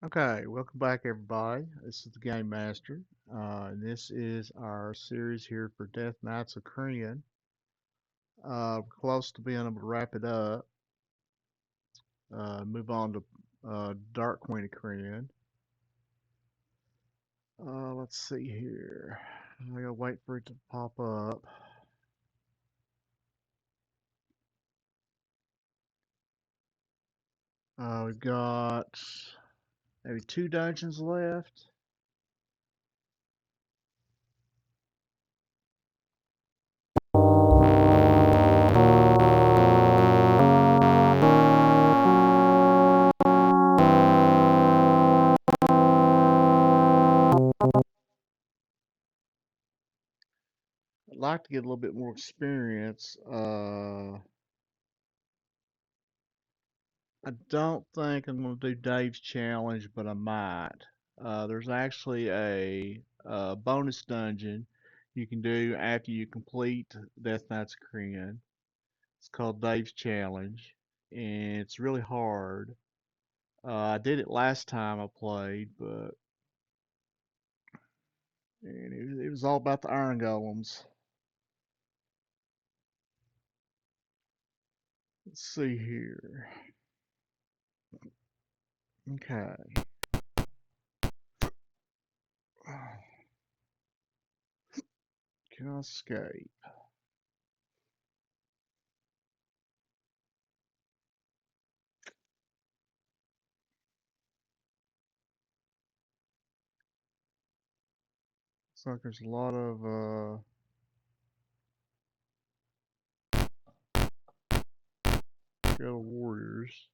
Okay, welcome back everybody. This is the Game Master. And this is our series here for Death Knights of Krynn. We're close to being able to wrap it up. Move on to Dark Queen of Krynn. Let's see here. I gotta wait for it to pop up. We've got maybe two dungeons left. I'd like to get a little bit more experience. I don't think I'm going to do Dave's challenge, but I might. There's actually a bonus dungeon you can do after you complete Death Knight's Krynn. It's called Dave's Challenge, and it's really hard. I did it last time I played, but and it was all about the Iron Golems. Let's see here. Okay. Can I escape? Looks like there's a lot of Shadow Warriors.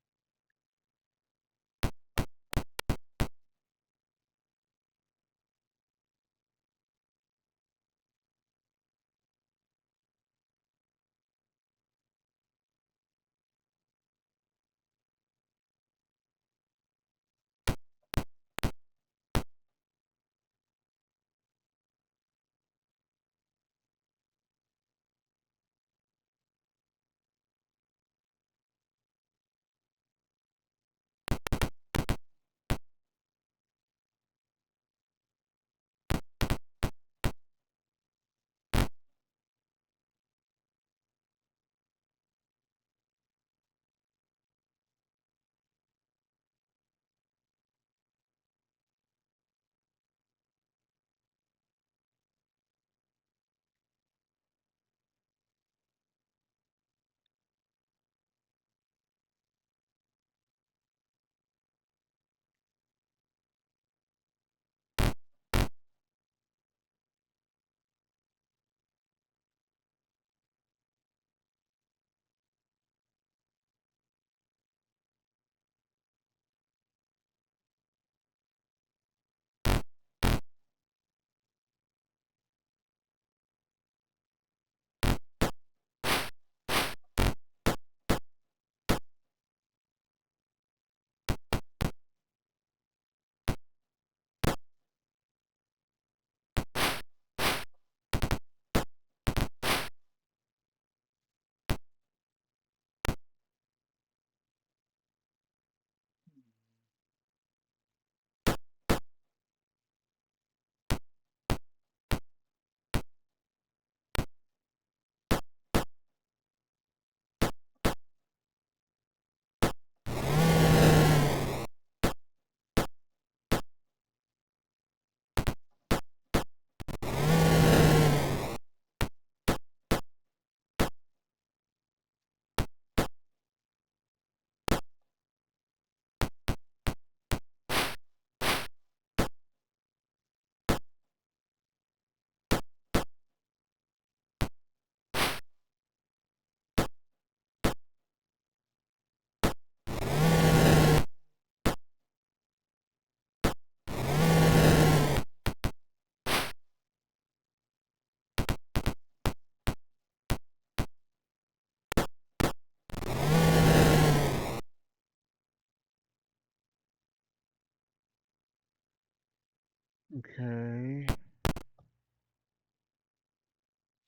Okay.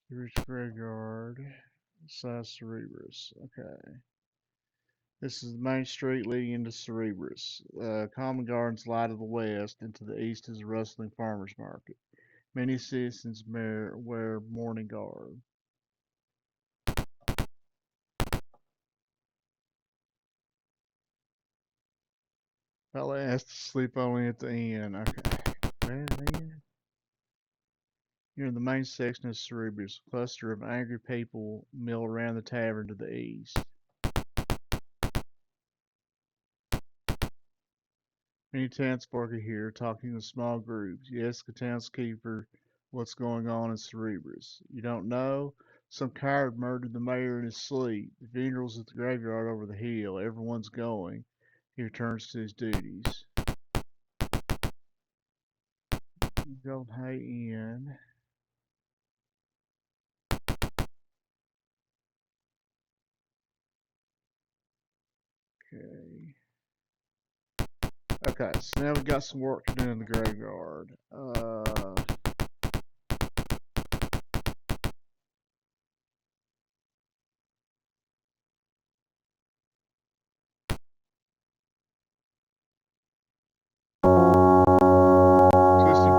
Rich Graveyard. Cerebus. Okay. This is the main street leading into Cerebrus. Common Gardens lie to the west, and to the east is a rustling farmer's market. Many citizens wear mourning garb. Fella asked to sleep only at the inn. Okay. Where the inn? You're in the main section of Cerebrus. A cluster of angry people mill around the tavern to the east. Many townsfolk are here, talking in small groups. You ask the townskeeper what's going on in Cerebrus. You don't know? Some coward murdered the mayor in his sleep. The funeral's at the graveyard over the hill. Everyone's going. He returns to his duties. Gold Hay Inn. Okay. Okay, so now we got some work to do in the graveyard. Twisting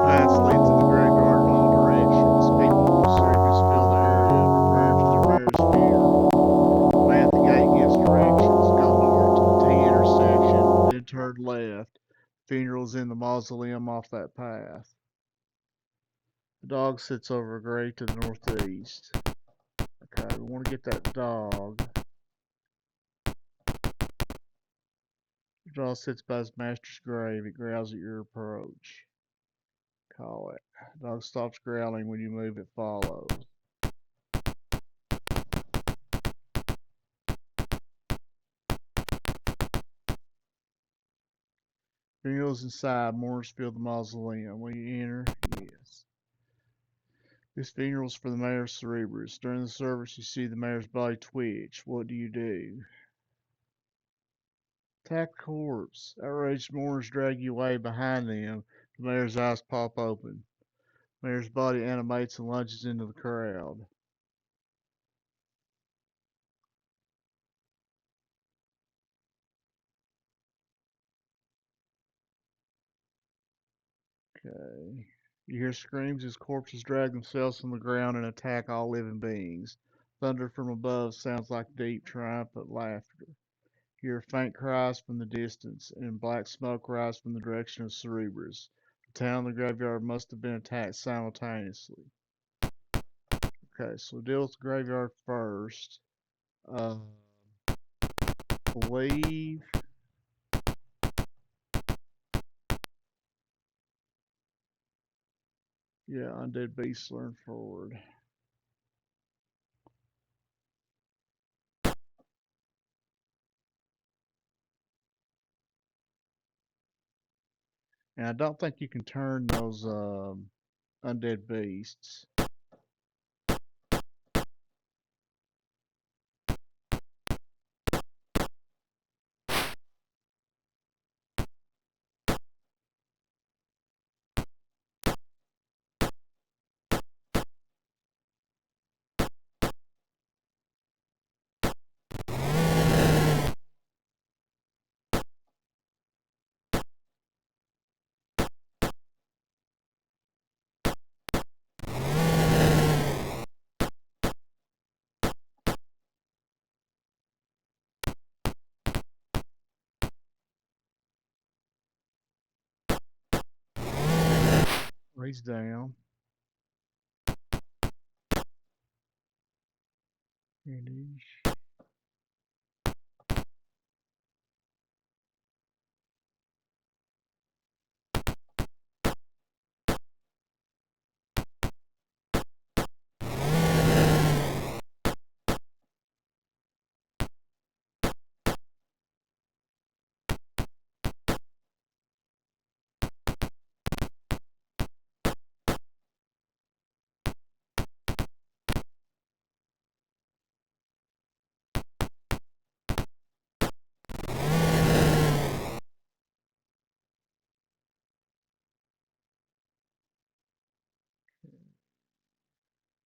paths lead to the graveyard in all directions. People from Cerebus fill the area, preparing for their mayor's funeral. The man at the gate gives directions. Go north to the T intersection, then turn left. Funeral's in the mausoleum off that path. The dog sits over a grave to the northeast. Okay, we want to get that dog. The dog sits by his master's grave. It growls at your approach. Call it. The dog stops growling when you move, it follows. Funeral's inside. Mourners fill the mausoleum. Will you enter? Yes. This funeral's for the mayor of Cerebrus. During the service, you see the mayor's body twitch. What do you do? Attack corpse. Outraged mourners drag you away behind them. The mayor's eyes pop open. The mayor's body animates and lunges into the crowd. Okay. You hear screams as corpses drag themselves from the ground and attack all living beings. Thunder from above sounds like deep, triumphant laughter. You hear faint cries from the distance, and black smoke rise from the direction of Cerebrus. The town and the graveyard must have been attacked simultaneously. Okay, so we'll deal with the graveyard first. Uh, believe. Yeah, undead beasts learn forward. And I don't think you can turn those undead beasts. Raise down. Finish.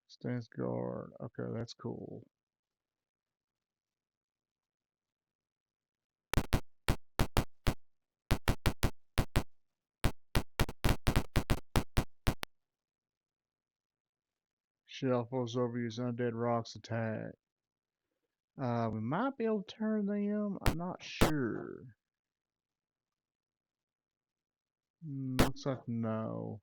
Stands guard. Okay, that's cool. Shell falls over you as undead rocks attack. We might be able to turn them. I'm not sure. Looks like no.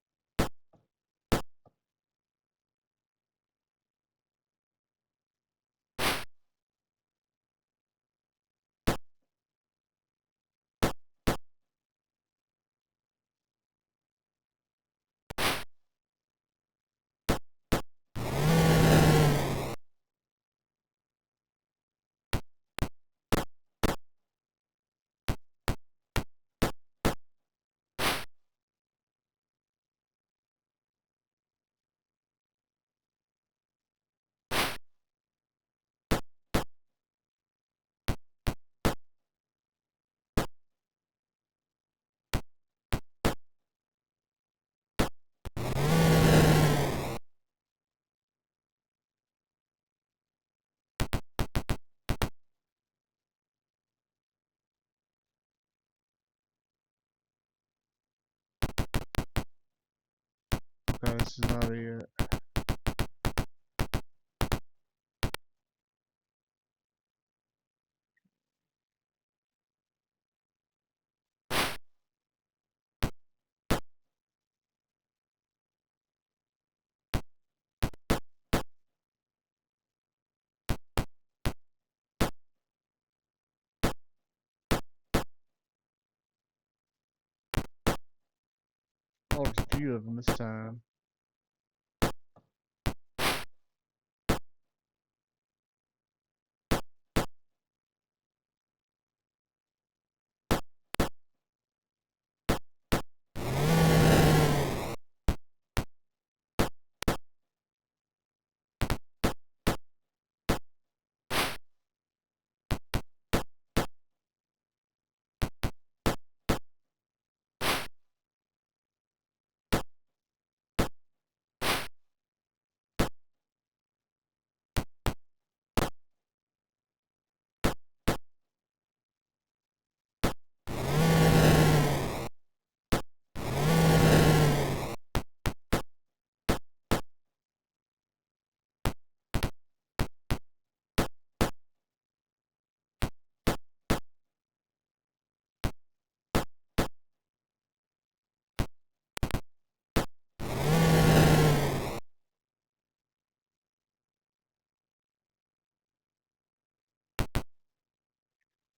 Okay, this is not it. Oh, there's a few of them this time.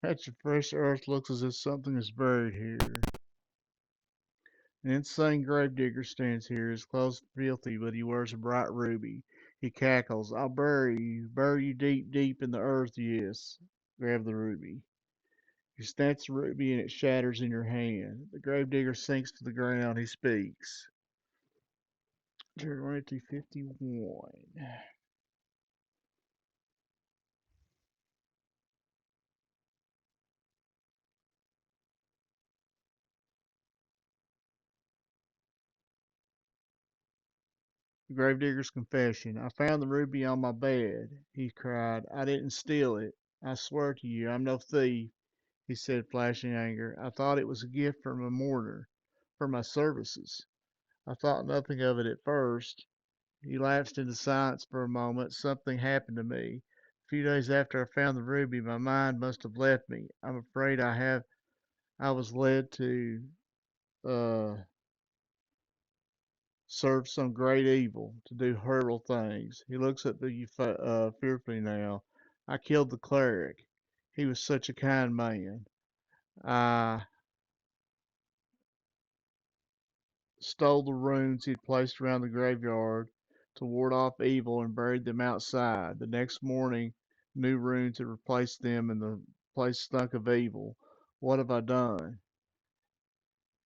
Patch of fresh earth looks as if something is buried here. An insane gravedigger stands here, his clothes filthy, but he wears a bright ruby. He cackles, I'll bury you deep, deep in the earth, yes. Grab the ruby. You snatch the ruby and it shatters in your hand. The gravedigger sinks to the ground, he speaks. Journey 51. The gravedigger's confession. I found the ruby on my bed, he cried. I didn't steal it. I swear to you, I'm no thief, he said, flashing anger. I thought it was a gift from a mourner, for my services. I thought nothing of it at first. He lapsed into silence for a moment. Something happened to me. A few days after I found the ruby, my mind must have left me. I'm afraid I was led to uh, serve some great evil, to do horrible things. He looks at me fearfully now. I killed the cleric. He was such a kind man. I stole the runes he'd placed around the graveyard to ward off evil and buried them outside. The next morning, new runes had replaced them and the place stunk of evil. What have I done?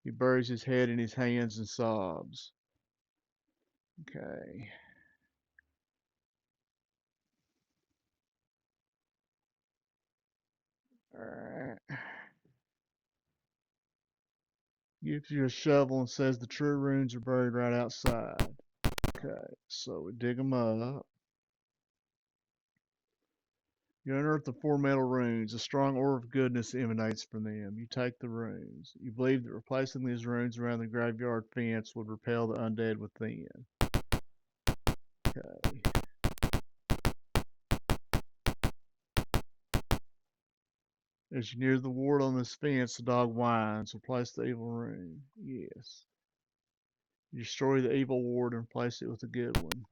He buries his head in his hands and sobs. Okay. Alright. Gives you a shovel and says the true runes are buried right outside. Okay, so we dig them up. You unearth the four metal runes. A strong aura of goodness emanates from them. You take the runes. You believe that replacing these runes around the graveyard fence would repel the undead within. Okay. As you near the ward on this fence, the dog whines. Replace the evil room. Yes. You destroy the evil ward and replace it with a good one.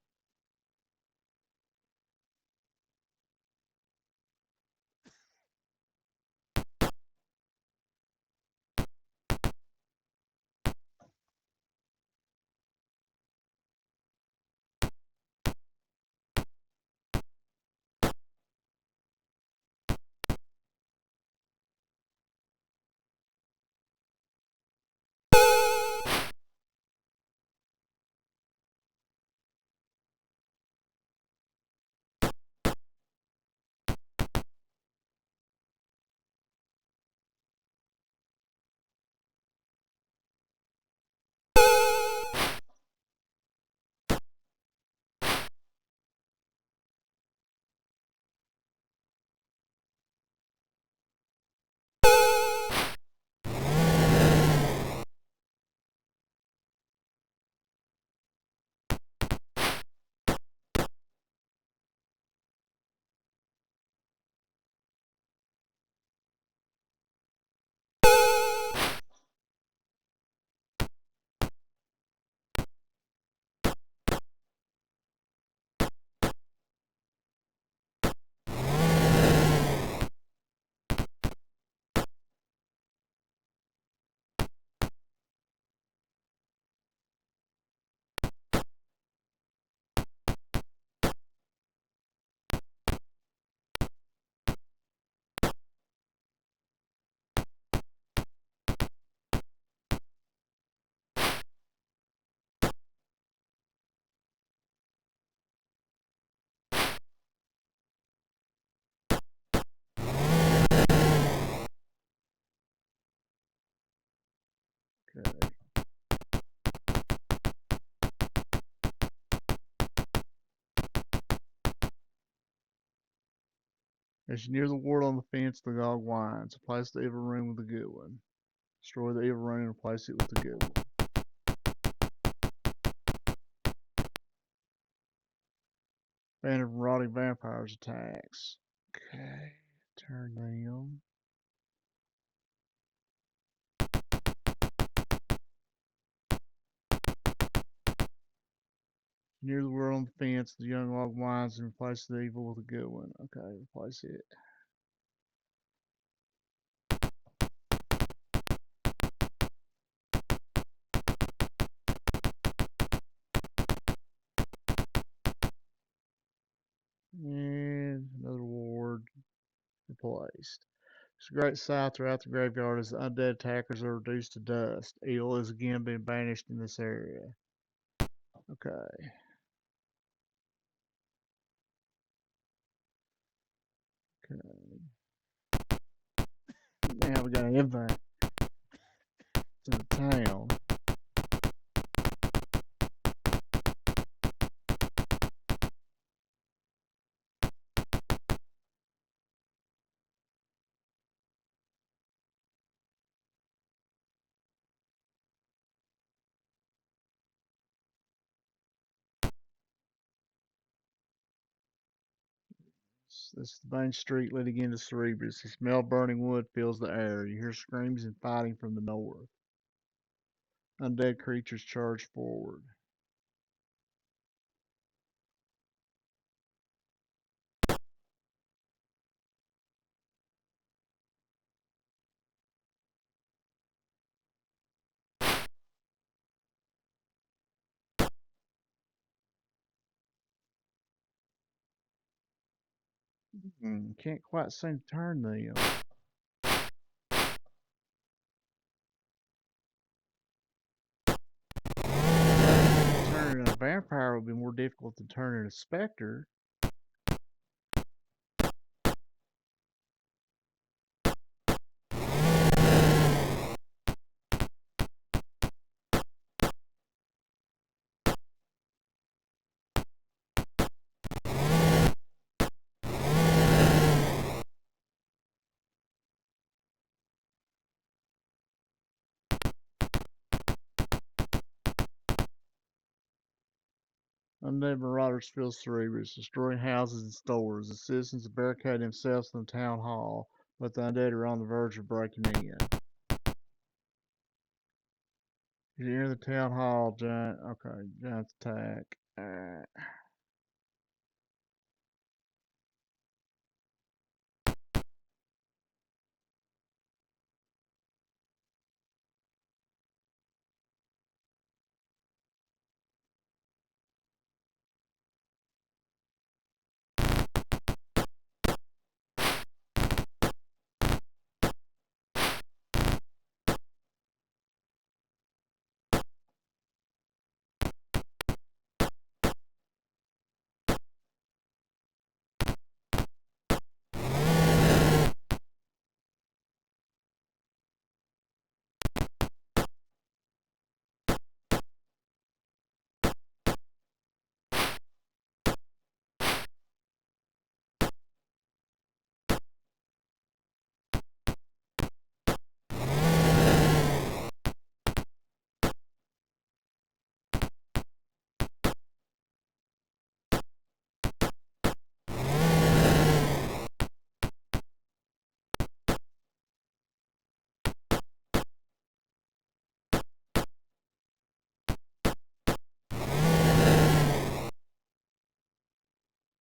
Okay. As you near the ward on the fence, the dog whines. Replace the evil room with a good one. Destroy the evil room and replace it with a good one. Band of marauding vampires attacks. Okay. Turn them. Near the word on the fence, the young log whines and replaces the evil with a good one. Okay, replace it. And another ward replaced. There's a great sight throughout the graveyard as the undead attackers are reduced to dust. Evil has again been banished in this area. Okay. Okay. Now we got an invite to the town. This is the main street leading into Cerebrus. The smell of burning wood fills the air. You hear screams and fighting from the north. Undead creatures charge forward. Can't quite seem to turn them. Turning a vampire would be more difficult than turning a specter. Undead marauders fill Cerebrus, destroying houses and stores. The citizens barricade themselves in the town hall. but the undead are on the verge of breaking in. You enter the town hall, giant. Okay, giants attack.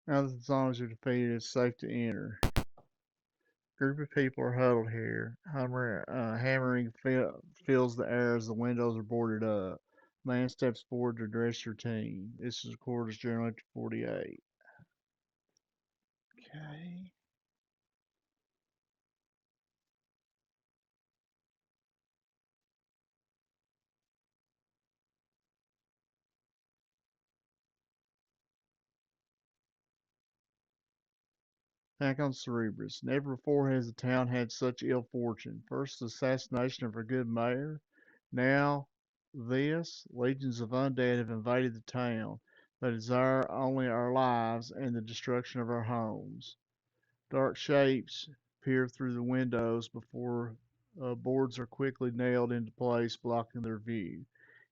Now that the zombies are defeated, it's safe to enter. Group of people are huddled here. Hammering fills the air as the windows are boarded up. Man steps forward to address your team. This is quarters General Electric 48. Okay. Back on Cerebrus. Never before has the town had such ill fortune. First, the assassination of our good mayor. Now, this. Legions of undead have invaded the town. They desire only our lives and the destruction of our homes. Dark shapes peer through the windows before boards are quickly nailed into place, blocking their view.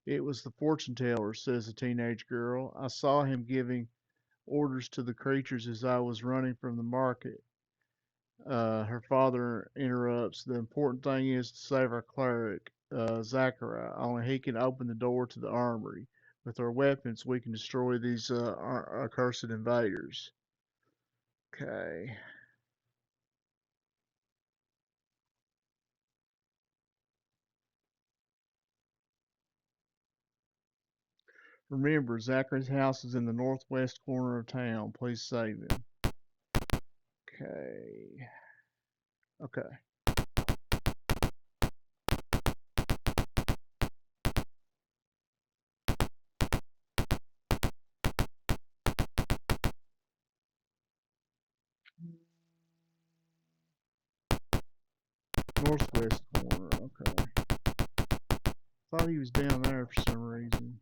It was the fortune teller, says the teenage girl. I saw him giving orders to the creatures as I was running from the market. Her father interrupts. The important thing is to save our cleric, Zachariah. Only he can open the door to the armory. With our weapons, we can destroy these accursed invaders. Okay. Remember, Zachary's house is in the northwest corner of town. Please save him. Okay. Okay. Northwest corner. Okay. Thought he was down there for some reason.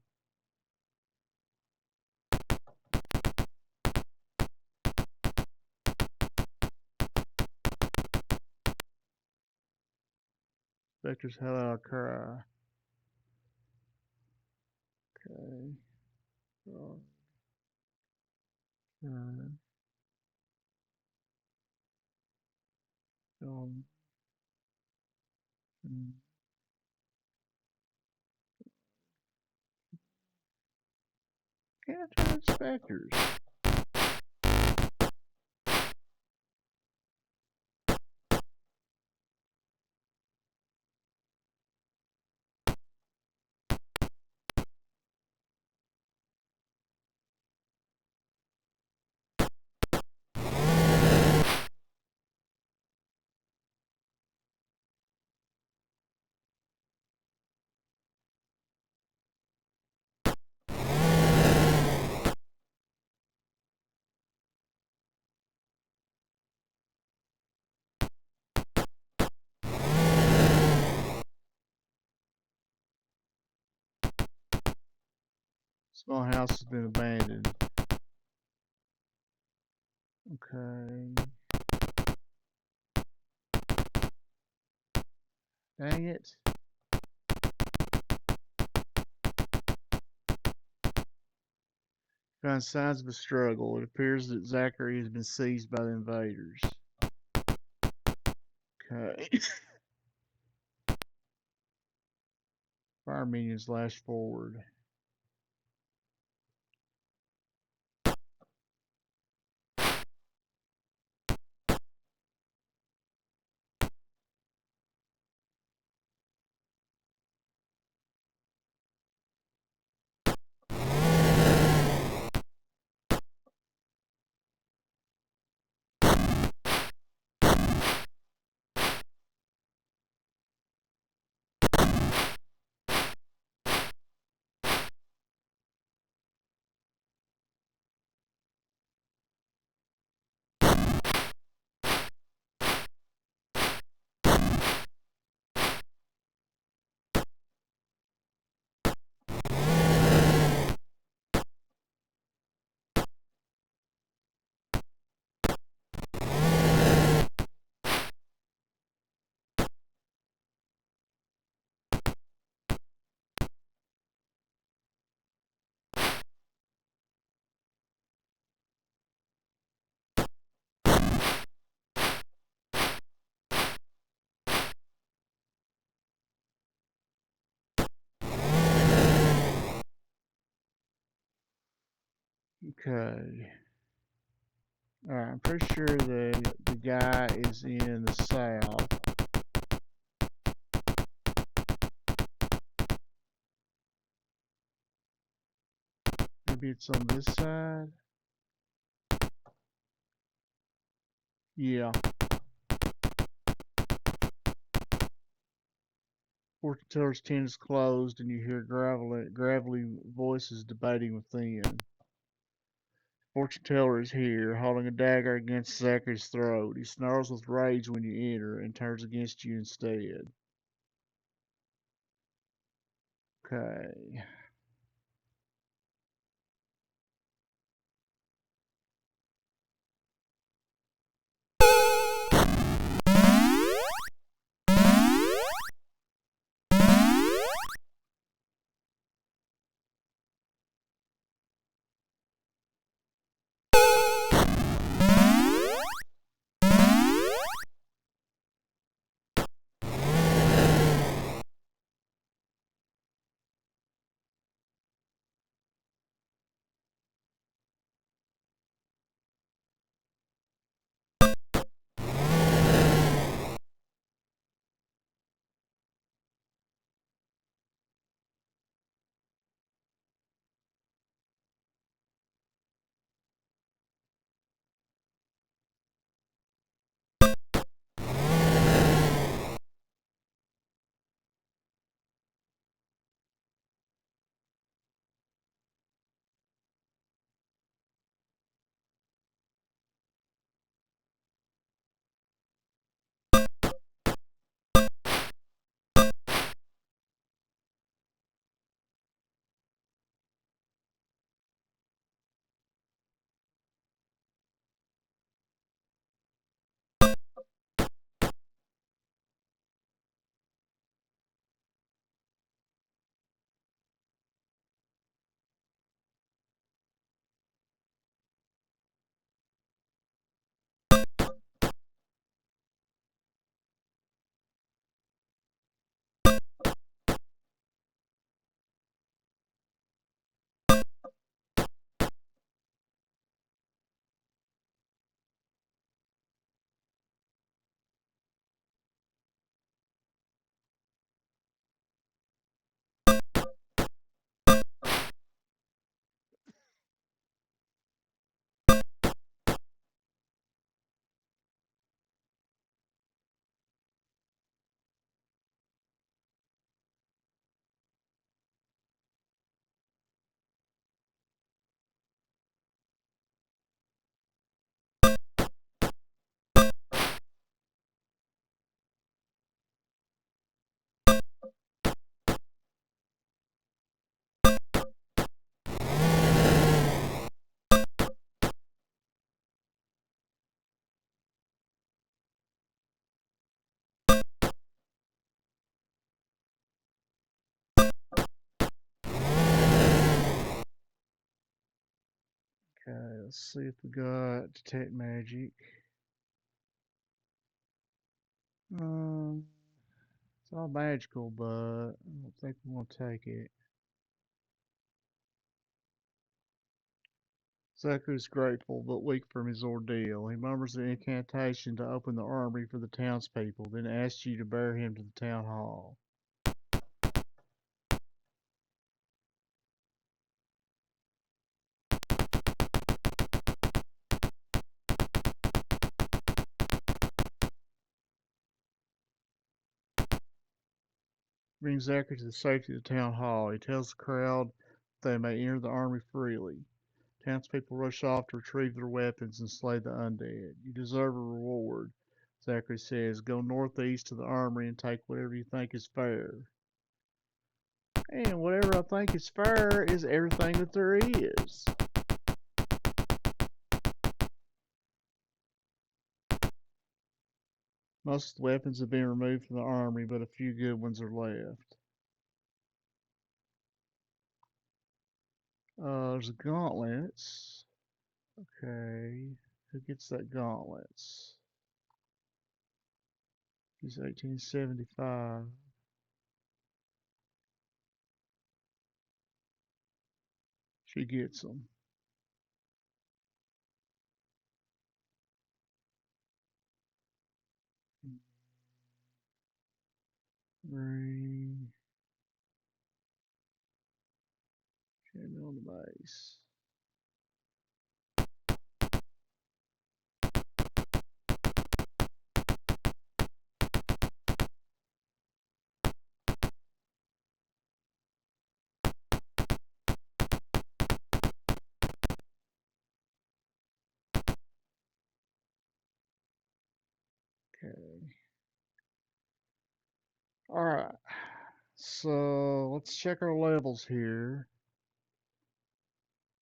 Spectre's hell out of cry. Okay. Krynn. Um, can't turn specters. Small house has been abandoned. Okay. Dang it. Found signs of a struggle. It appears that Zachary has been seized by the invaders. Okay. Fire minions lash forward. Okay. Alright, I'm pretty sure the guy is in the south. Maybe it's on this side. Yeah. Fortune teller's tent is closed, and you hear gravelly voices debating within. Fortune teller is here, holding a dagger against Zachary's throat. He snarls with rage when you enter and turns against you instead. Okay. Okay, let's see if we got detect magic. Um, it's all magical, but I don't think we want to take it. Zaku is grateful but weak from his ordeal. He murmurs an incantation to open the armory for the townspeople, then asks you to bear him to the town hall. Brings Zaku to the safety of the town hall. He tells the crowd they may enter the armory freely. Townspeople rush off to retrieve their weapons and slay the undead. You deserve a reward, Zachary says. Go northeast to the armory and take whatever you think is fair. And whatever I think is fair is everything that there is. Most of the weapons have been removed from the armory, but a few good ones are left. There's gauntlets. Okay. Who gets that gauntlets? He's 1875. She gets them. Green. Champion on the base. Okay. Alright. So let's check our levels here.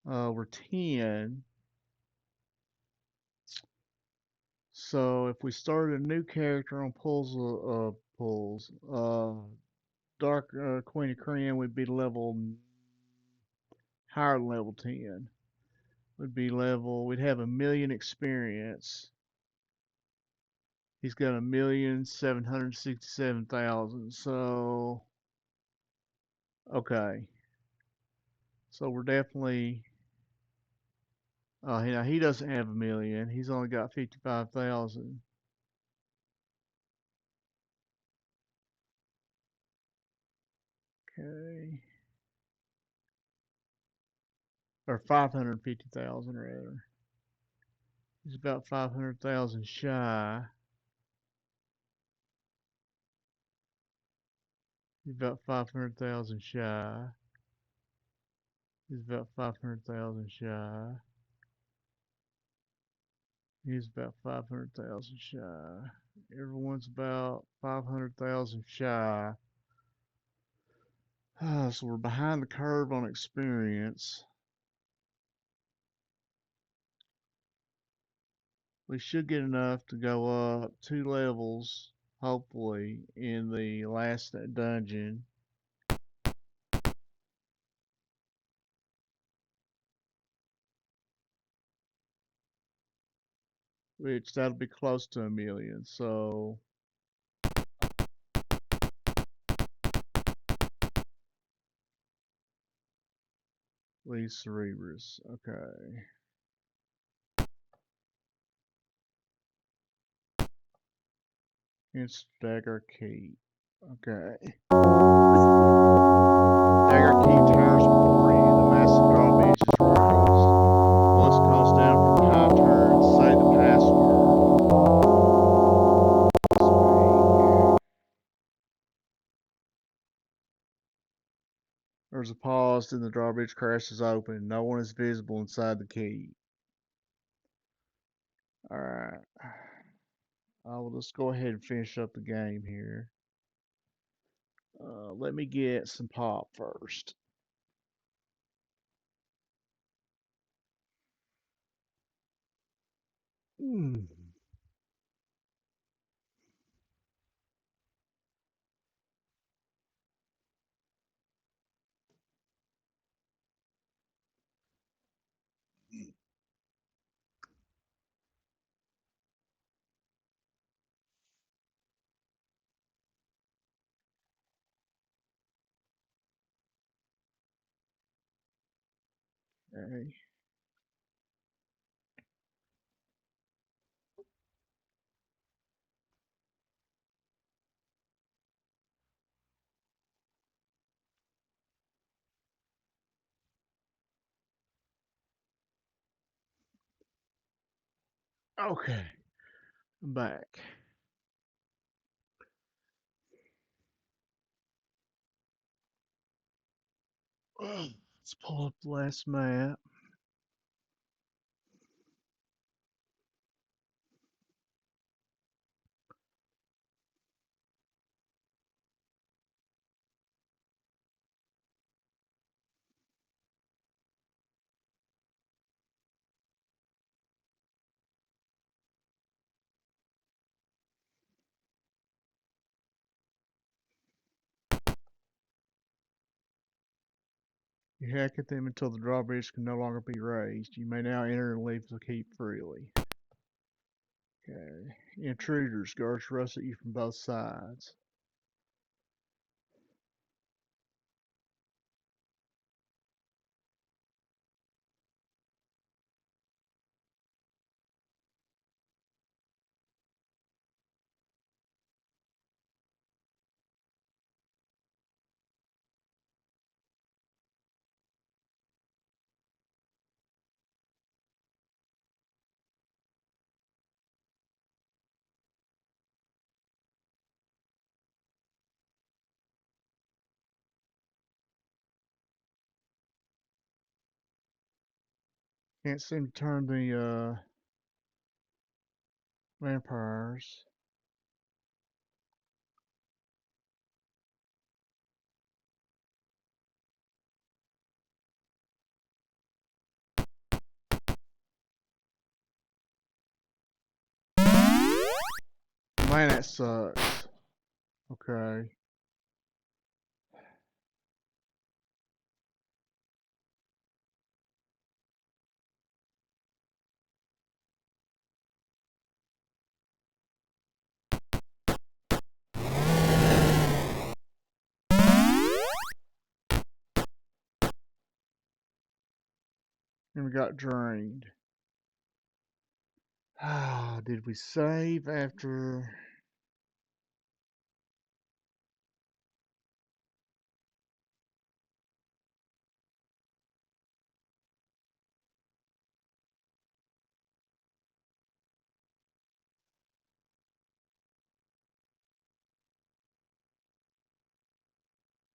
We're 10. So if we started a new character on Dark Queen of Krynn would be level higher than level 10. We'd have 1,000,000 experience. He's got 1,767,000. So, okay. So we're definitely, he doesn't have 1,000,000. He's only got 55,000. Okay. Or 550,000 rather. He's about 500,000 shy. He's about 500,000 shy. He's about 500,000 shy. He's about 500,000 shy. Everyone's about 500,000 shy. So we're behind the curve on experience. We should get enough to go up 2 levels, hopefully, in the last dungeon. Which that'll be close to 1,000,000. So Lee Cerebrus. Okay. It's Dagger Key. Okay. Dagger Key towers before you. The massive drawbridge is raised. Voice calls down from the high turret. Say the password. Speak. There's a pause, then the drawbridge crashes open. No one is visible inside the key. Alright. I will just go ahead and finish up the game here. Let me get some pop first. Mm. Okay. Okay. I'm back. Let's pull up the last map. You hack at them until the drawbridge can no longer be raised. You may now enter and leave the keep freely. Okay. Intruders. Guards rush at you from both sides. Can't seem to turn the vampires. Man, that sucks. Okay. And we got drained. Ah, did we save after?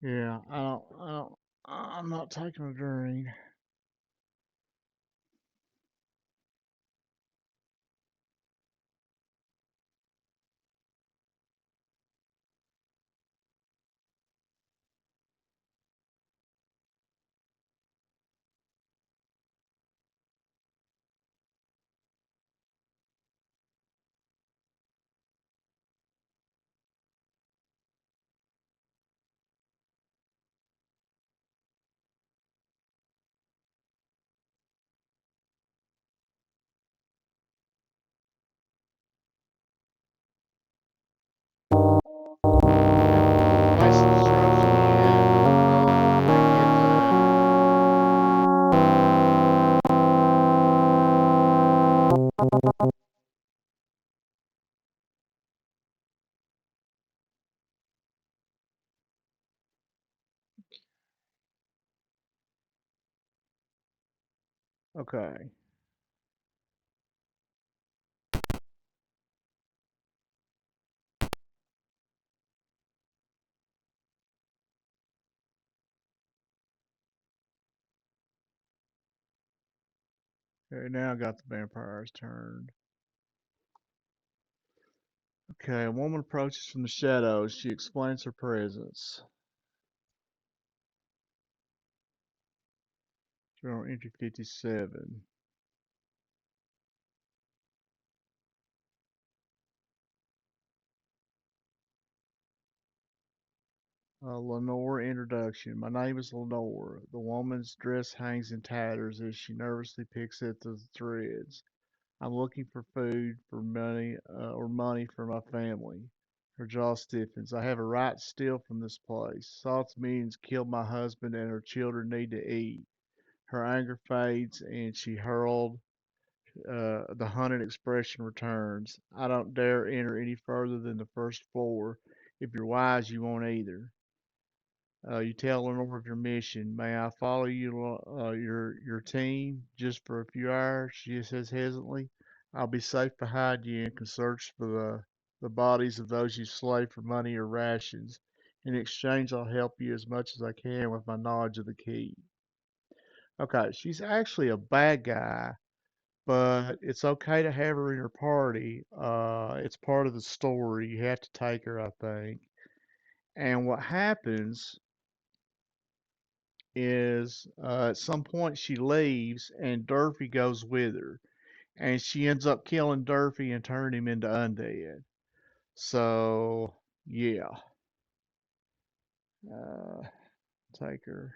Yeah, I'm not taking a drain. Basic disruption, yeah. I get that. Okay. Okay, now I got the vampires turned. Okay, a woman approaches from the shadows. She explains her presence. Journal entry 57. Lenore introduction. My name is Lenore. The woman's dress hangs in tatters as she nervously picks at the threads. I'm looking for food, for money, or money for my family. Her jaw stiffens. I have a right to steal from this place. Soth's minions killed my husband and her children need to eat. Her anger fades, and she hurled. The hunted expression returns. I don't dare enter any further than the first floor. If you're wise, you won't either. You tell Lenore of your mission. May I follow your team, just for a few hours? She says hesitantly. I'll be safe behind you and can search for the bodies of those you slay for money or rations. In exchange, I'll help you as much as I can with my knowledge of the key. Okay, she's actually a bad guy, but it's okay to have her in your party. It's part of the story. You have to take her, I think. And what happens is at some point she leaves and Durfee goes with her. And she ends up killing Durfee and turning him into undead. So, yeah. Uh, take her.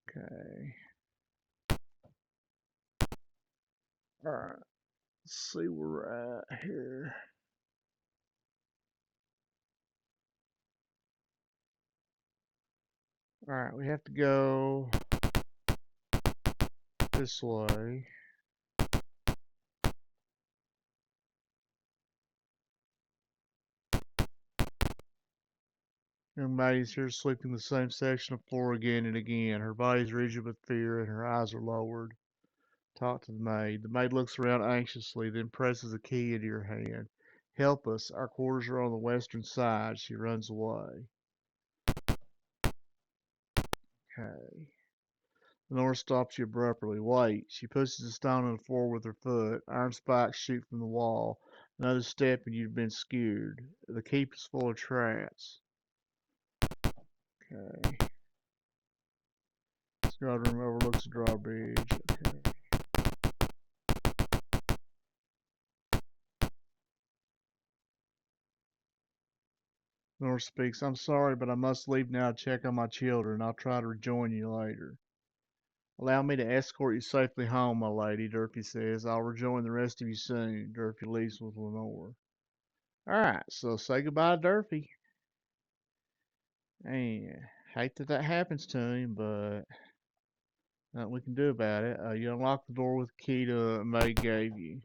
Okay. Alright. Let's see where we're at here. Alright, we have to go this way. Young maid's here sleeping in the same section of floor again and again. Her body's rigid with fear and her eyes are lowered. Talk to the maid. The maid looks around anxiously, then presses a key into your hand. Help us. Our quarters are on the western side. She runs away. Okay. Lenore stops you abruptly. Wait. She pushes a stone on the floor with her foot. Iron spikes shoot from the wall. Another step and you've been skewered. The keep is full of traps. Okay. This guard room overlooks the drawbridge. Okay. Lenore speaks. I'm sorry, but I must leave now to check on my children. I'll try to rejoin you later. Allow me to escort you safely home, my lady, Durfee says. I'll rejoin the rest of you soon. Durfee leaves with Lenore. Alright, so say goodbye to Durfee. And hate that that happens to him, but nothing we can do about it. You unlock the door with the key to May gave you.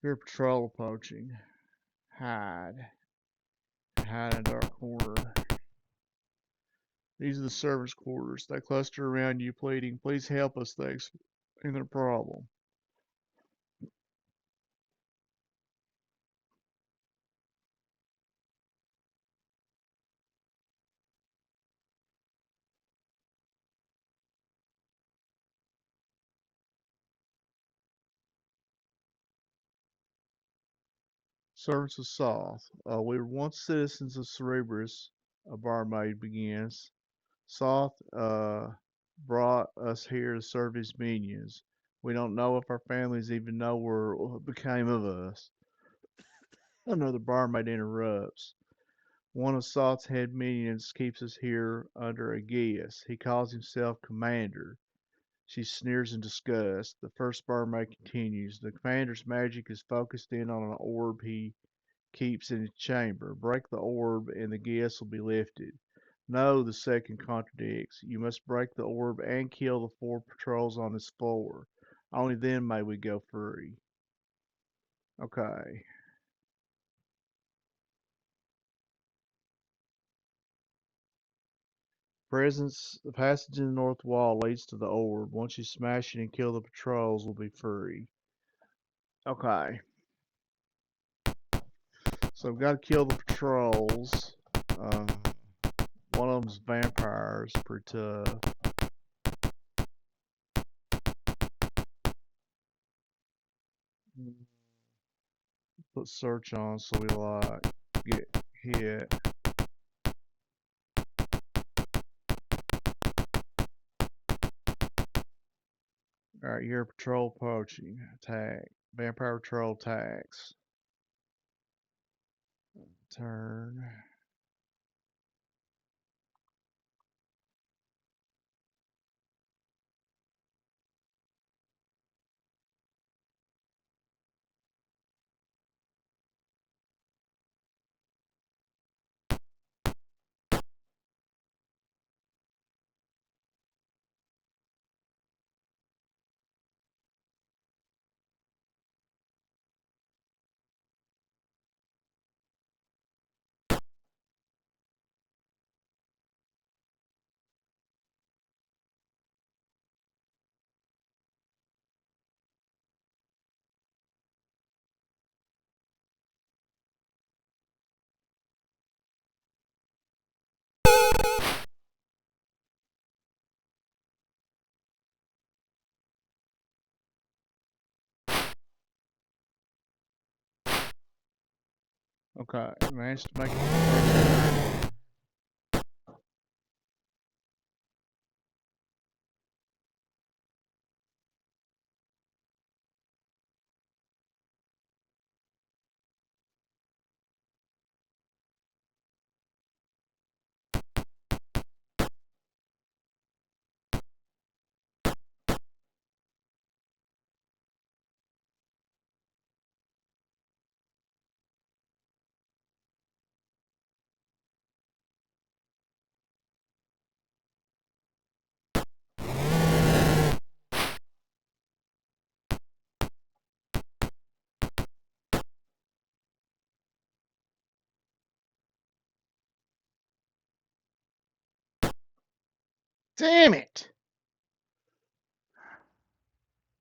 Your patrol approaching. Hide. Hide in a dark corner. These are the servants' quarters. They cluster around you, pleading, please help us, they explain their problem. Servants of Soth. We were once citizens of Cerebrus, a barmaid begins. Soth brought us here to serve his minions. We don't know if our families even know what became of us. Another barmaid interrupts. One of Soth's head minions keeps us here under a guise. He calls himself Commander. She sneers in disgust. The first barmaid continues. The commander's magic is focused in on an orb he keeps in his chamber. Break the orb and the guess will be lifted. No, the second contradicts. You must break the orb and kill the 4 patrols on this floor. Only then may we go free. Okay. Presence, the passage in the north wall leads to the orb. Once you smash it and kill the patrols, we'll be free. Okay. So we've got to kill the patrols. Um, one of them's vampires, pretty tough. Put search on so we like get hit. Alright, you're patrol poaching. Attack. Vampire patrol attacks. Turn. Okay, managed to make it to the first turn. Damn it!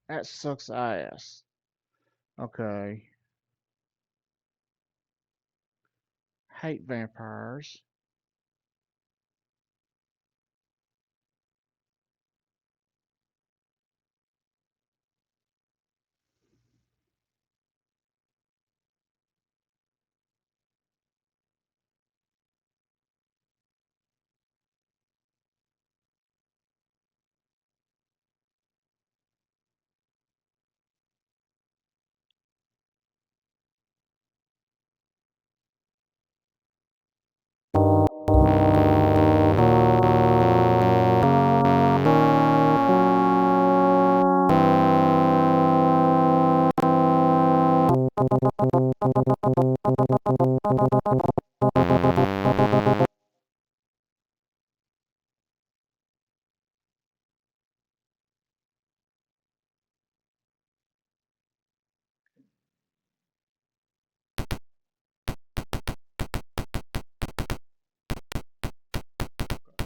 That sucks ass. Okay. Hate vampires.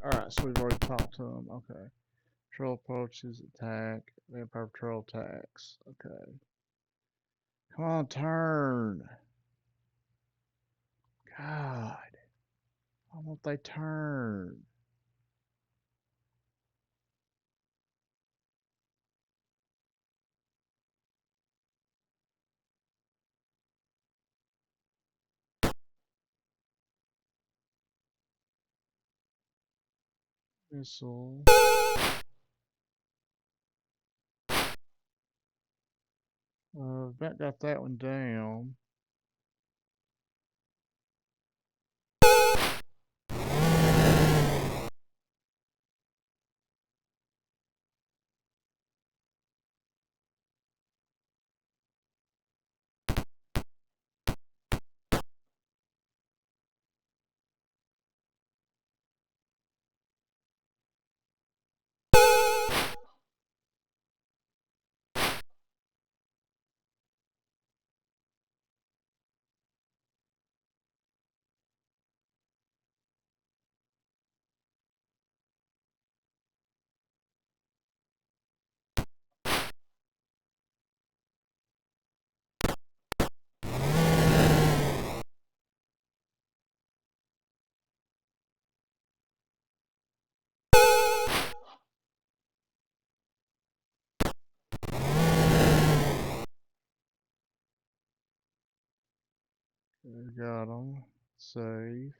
Alright, so we've already talked to him. Okay. Patrol approaches, attack. Vampire patrol attacks. Okay. Come on, turn. God. Why won't they turn? Missile. That got that one down. Got them. Save.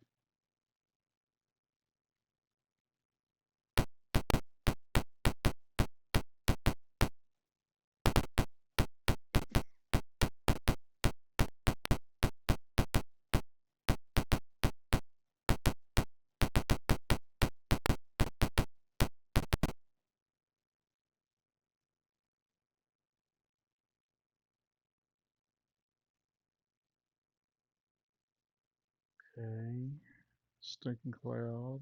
Okay. Stinking cloud.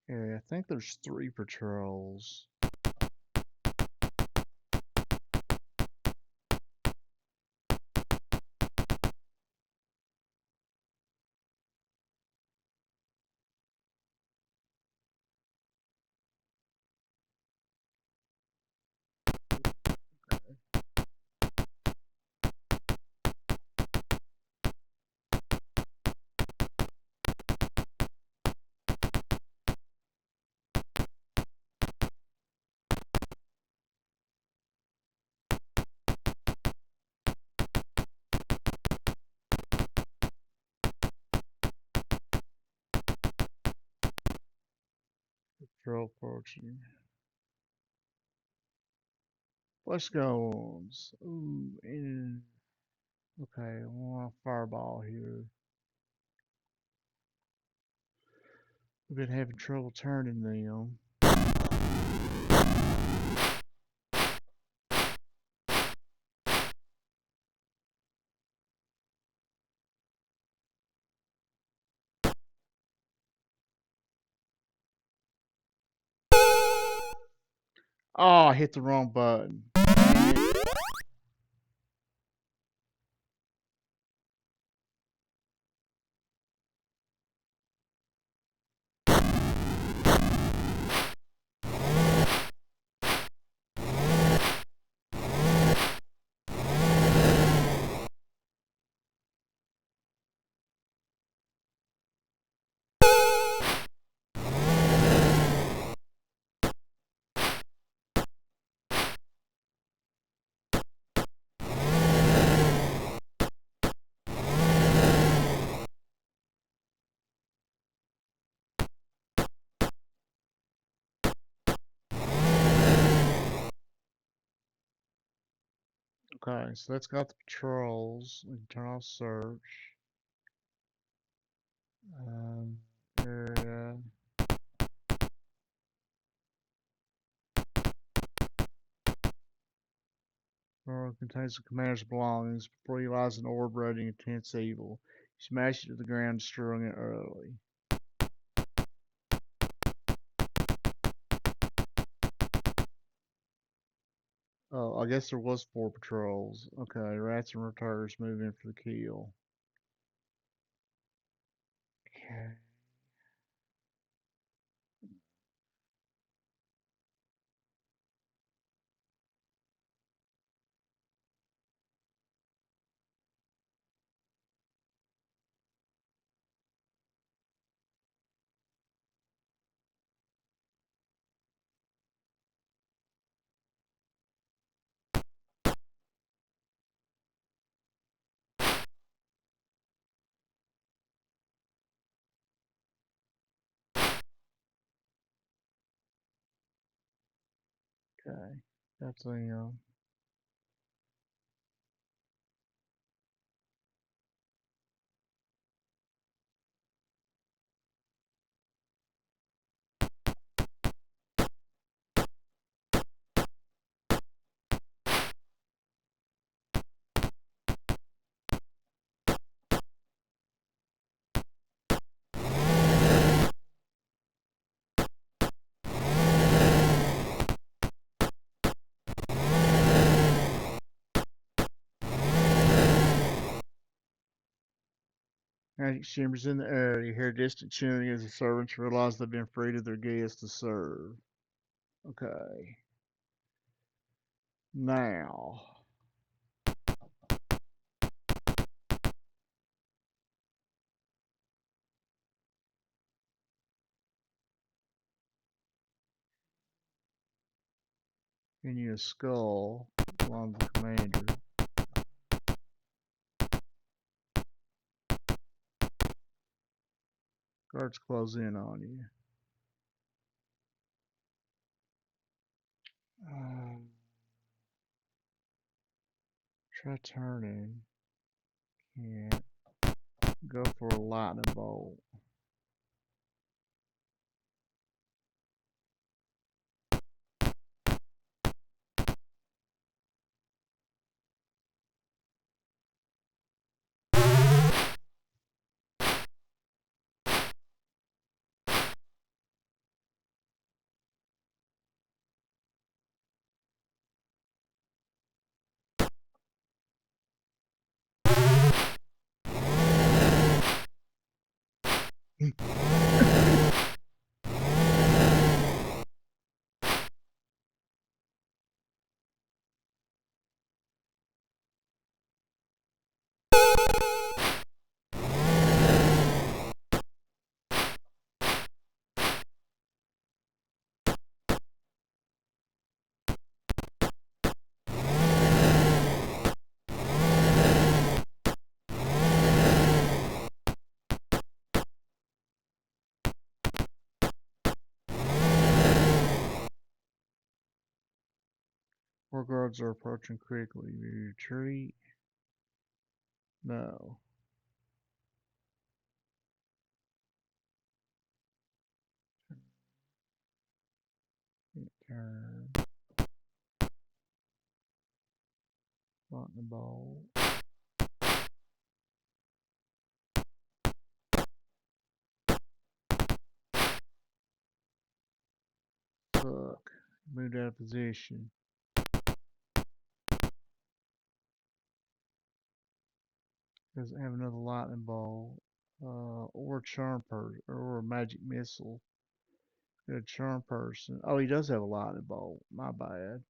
area. I think there's 3 patrols. Patrol approaching. Let's go. Ooh, and okay, I want a fireball here. We've been having trouble turning them. Oh, I hit the wrong button. Dang it. Okay, so that's got the patrols. We can turn off search. Um, area. Or contains the commander's belongings. Before you lies an orb radiating intense evil. You smash it to the ground, destroying it early. Oh, I guess there was 4 patrols. Okay, rats and retards move in for the kill. Okay. Okay. That's the magic shimmers in the air. You hear distant cheering as the servants realize they've been freed of their guests to serve. Okay. Now. And you a skull along the commander. Guards close in on you. Um, try turning. Can't. Go for a lightning bolt. Four guards are approaching quickly. You retreat? No. Turn. Button the ball. Fuck. Moved out of position. Doesn't have another lightning ball. Or a charm person. Or a magic missile. A charm person. Oh, he does have a lightning bolt. My bad.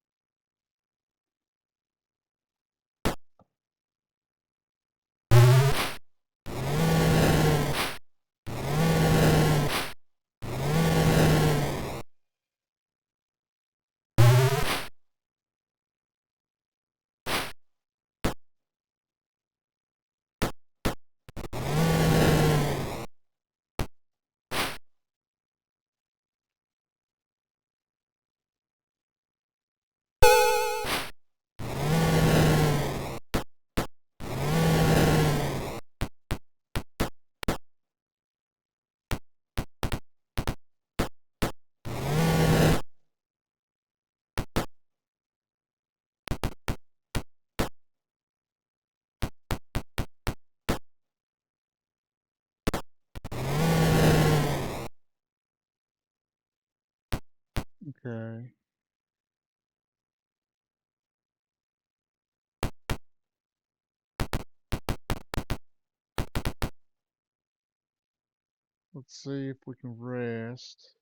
Okay. Let's see if we can rest.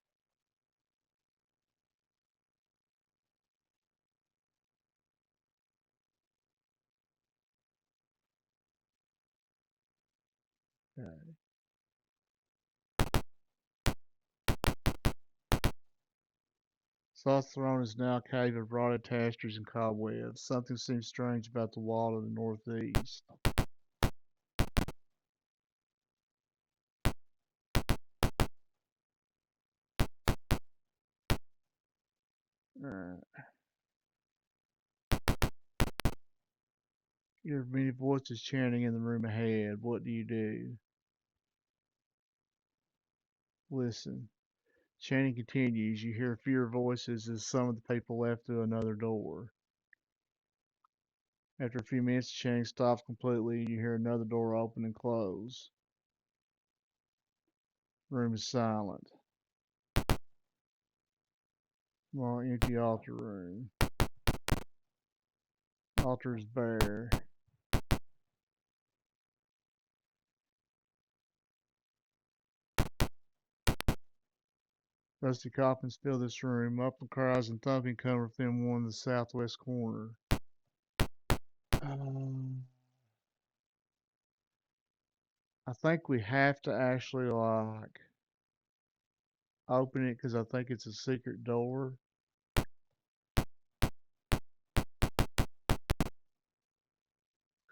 Okay. Soth throne is now a cave of rotted tapestries and cobwebs. Something seems strange about the wall to the northeast. Alright. You hear many voices chanting in the room ahead. What do you do? Listen. Chanting continues. You hear fewer voices as some of the people left through another door. After a few minutes, the chanting stops completely and you hear another door open and close. The room is silent. More empty altar room. Altar is bare. Rusty coffins fill this room. Muffled cries and thumping come from one in the southwest corner. Um, I think we have to actually like open it because I think it's a secret door.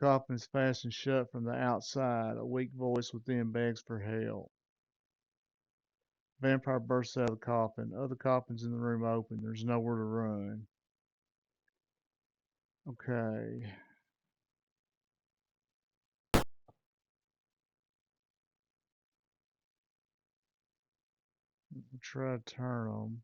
Coffin is fastened shut from the outside. A weak voice within begs for help. Vampire bursts out of the coffin. Other coffins in the room open. There's nowhere to run. Okay. We'll try to turn them.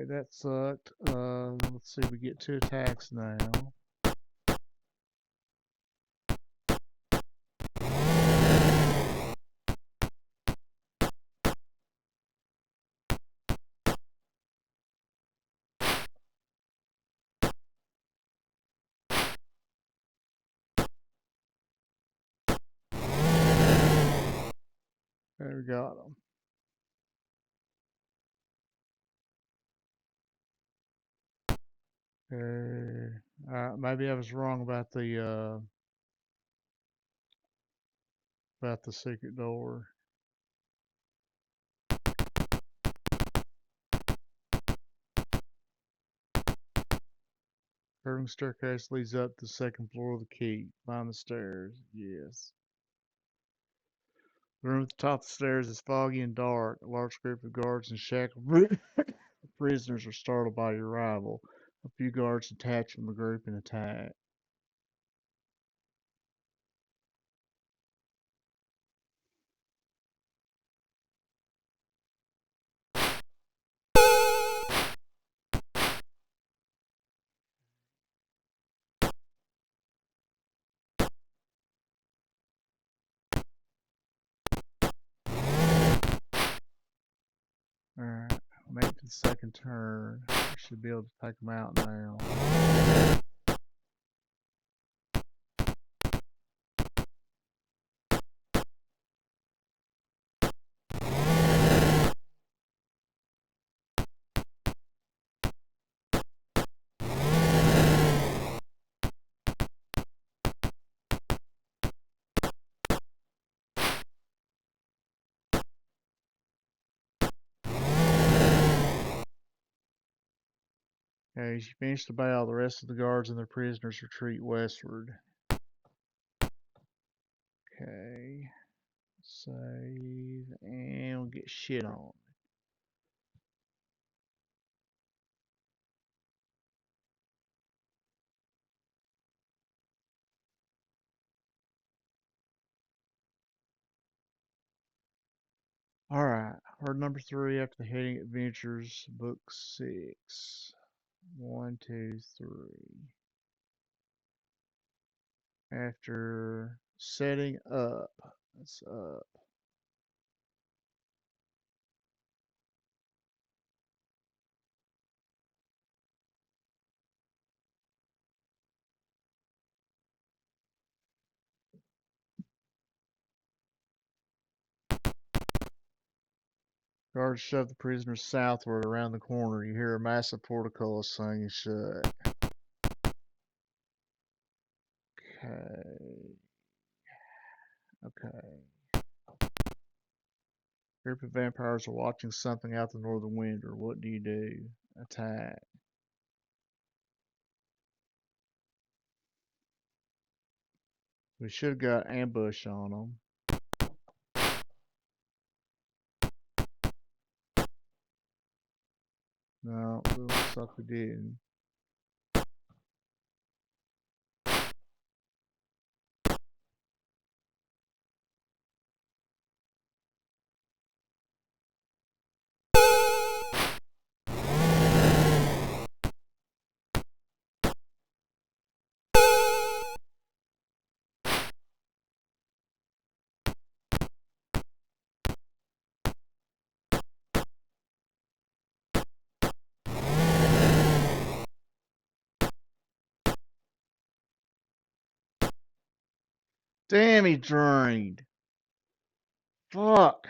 Okay, that sucked. Let's see, we get 2 attacks now. There we got them. Maybe I was wrong about the secret door. Curving staircase leads up to the second floor of the keep. Find the stairs. Yes. The room at the top of the stairs is foggy and dark. A large group of guards and shackled prisoners are startled by your arrival. A few guards detach from the group and attack. Alright, make it to the second turn. We should be able to take them out now. Okay, as you finish the battle, the rest of the guards and their prisoners retreat westward. Okay, save, and we'll get shit on. Alright, hard number 3 after the heading Adventures, Book 6. 1, 2, 3. After setting up, that's up. Guards shove the prisoners southward around the corner. You hear a massive portcullis swinging shut. Okay. Okay. Group of vampires are watching something out the northern window. What do you do? Attack. We should have got ambush on them. No, it looks like we didn't. Damn, he drained. Fuck.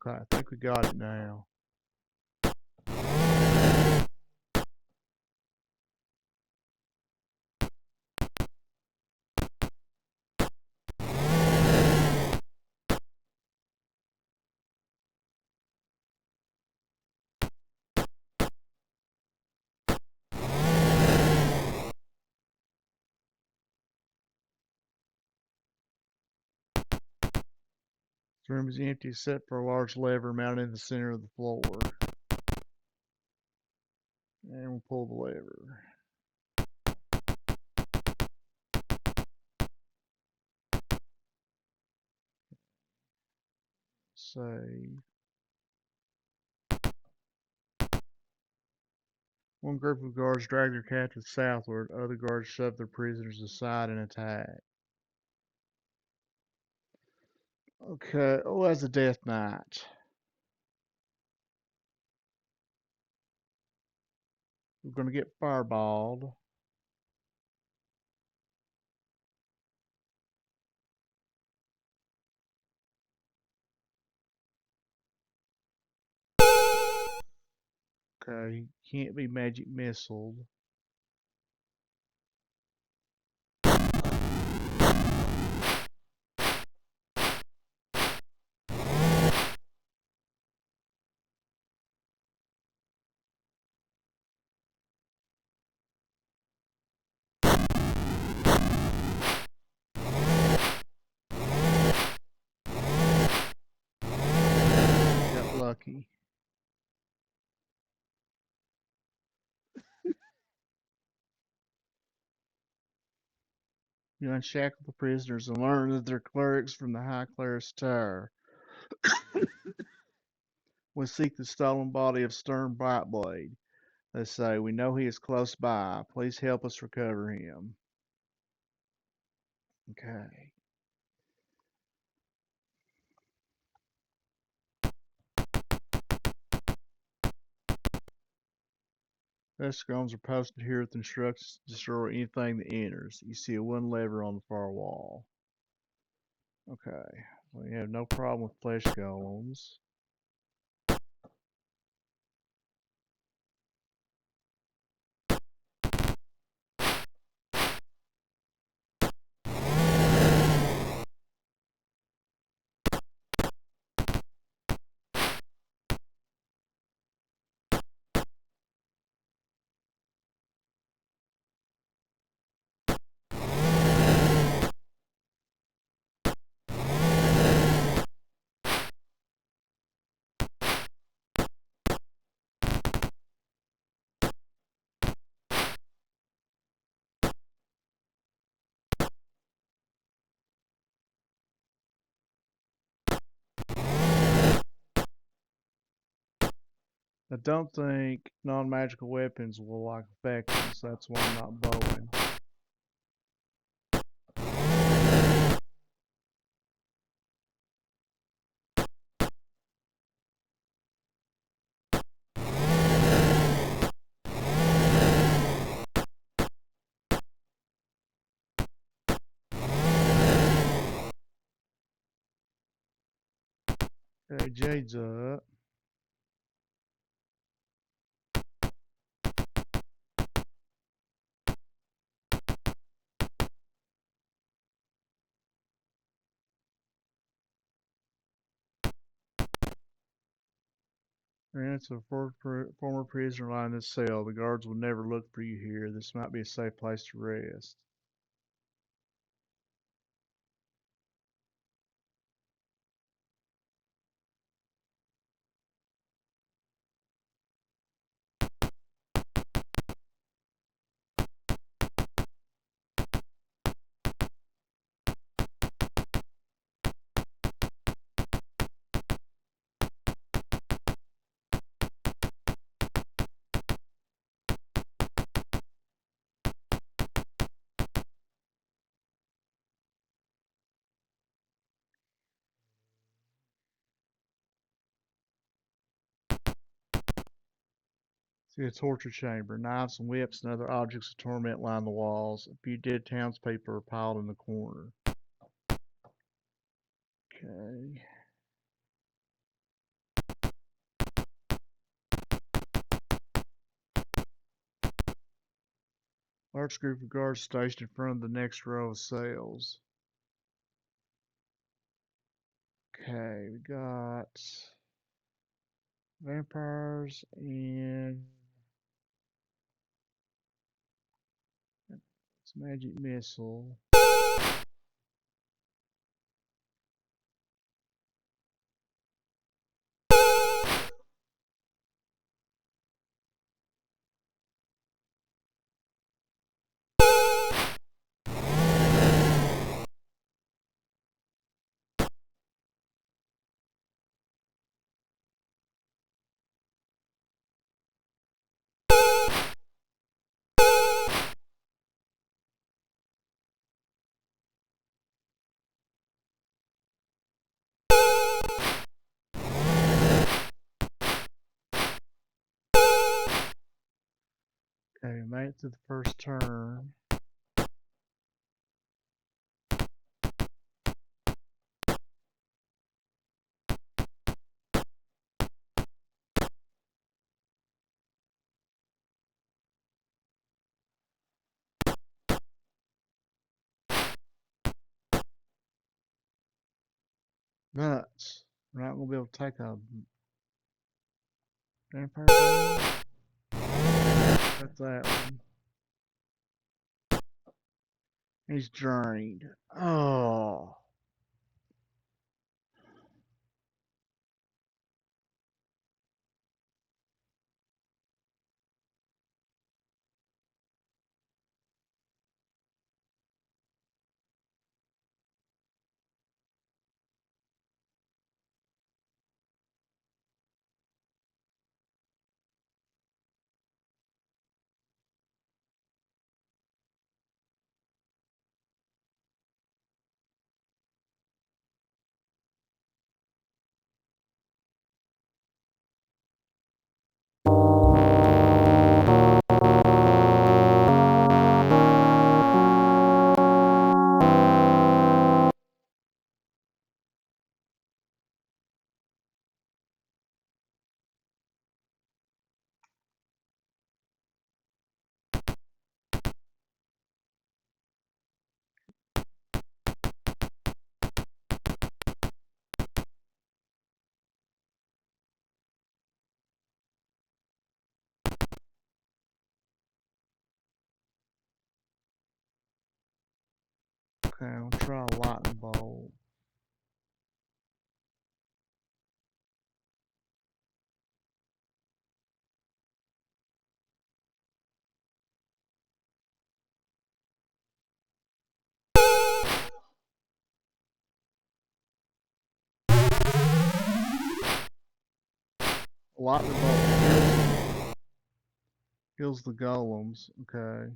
Okay, I think we got it now. The room is empty except for a large lever mounted in the center of the floor. And we'll pull the lever. Save. One group of guards drag their captives southward. Other guards shove their prisoners aside and attack. Okay, oh, that's a death knight. We're going to get fireballed. Okay, can't be magic missiled. Got lucky. You unshackle the prisoners and learn that they're clerics from the High Clerist's Tower. We seek the stolen body of Stern Brightblade. They say, we know he is close by. Please help us recover him. Okay. Escombs are posted here with instructions to destroy anything that enters. You see a one lever on the far wall. Okay. We have no problem with flesh golems. I don't think non-magical weapons will like affect them, so that's why I'm not bowing. Okay, Jade's up. It's a former prisoner lying in this cell. The guards will never look for you here. This might be a safe place to rest. See a torture chamber. Knives and whips and other objects of torment line the walls. A few dead townspeople are piled in the corner. Okay. Large group of guards stationed in front of the next row of cells. Okay, we got vampires and it's magic missile. Okay, we made it to the first turn. Nuts. We're not gonna be able to take a vampire down. That's that one. He's drained. Oh. Okay, I'll try a lightning bolt. Lightning bolt kills the golems. Okay.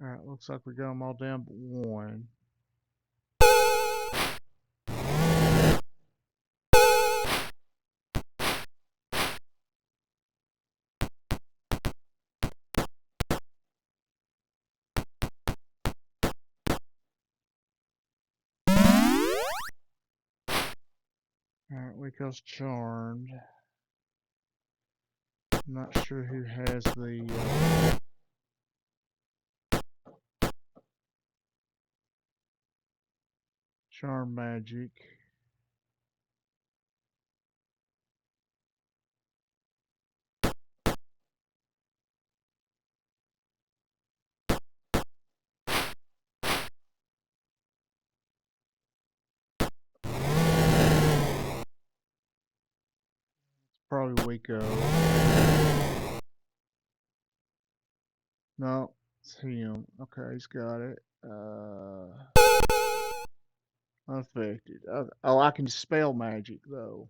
Alright, looks like we got them all down but one. Alright, Rico's charmed. I'm not sure who has the charm magic. Probably Rico. No, it's him. Okay, he's got it. Unaffected. Oh, I can spell magic though.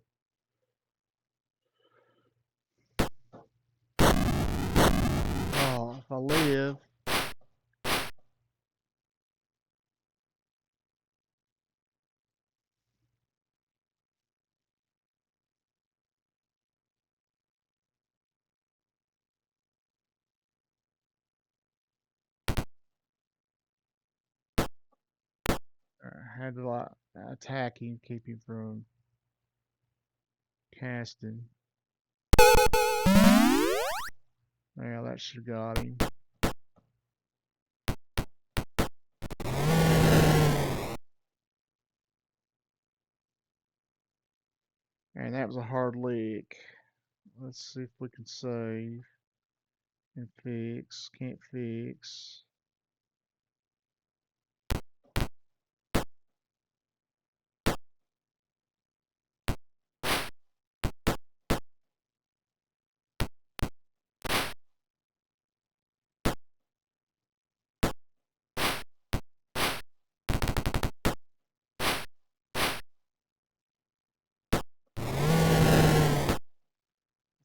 Oh, if I live. I had to like attack him, keep him from casting. Yeah, that should have got him. And that was a hard lick. Let's see if we can save and fix. Can't fix.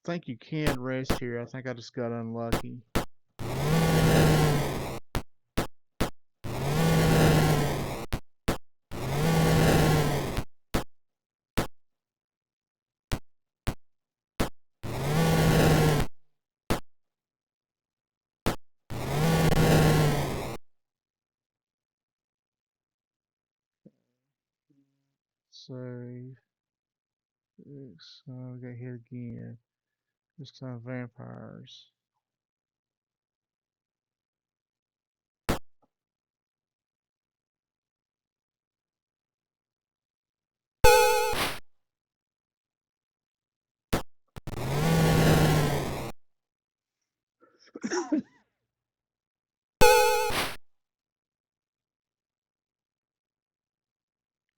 I think you can rest here. I think I just got unlucky. Save. Fix. Oh, we got hit again. This time vampires.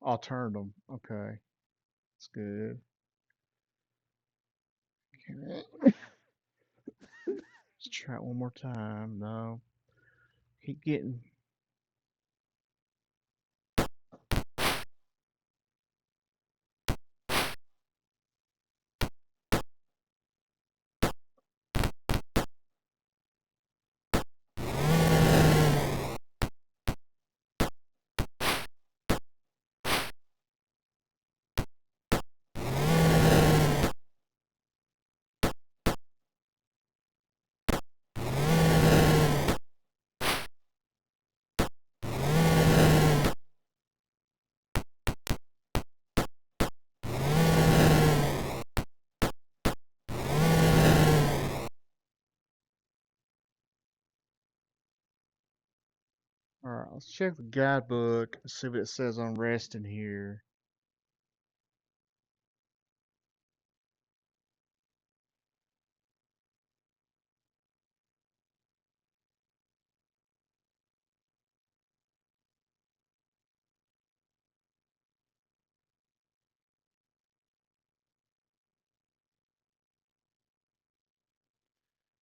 I'll turn them. Okay. That's good. Okay. Let's try it one more time. No. Keep getting. Alright, let's check the guidebook. See what it says on resting here.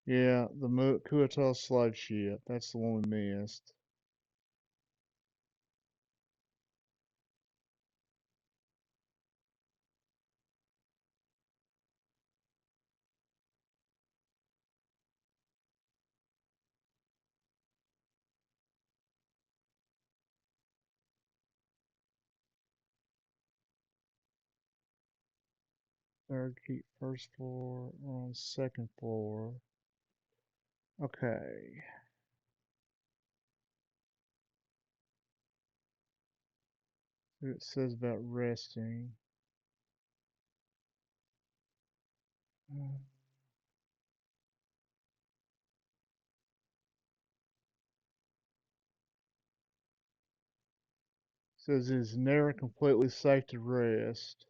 Yeah, the Kuatel slave ship. That's the one we missed. Third keep first floor, on second floor. Okay. See what it says about resting. Uh, Says it's never completely safe to rest.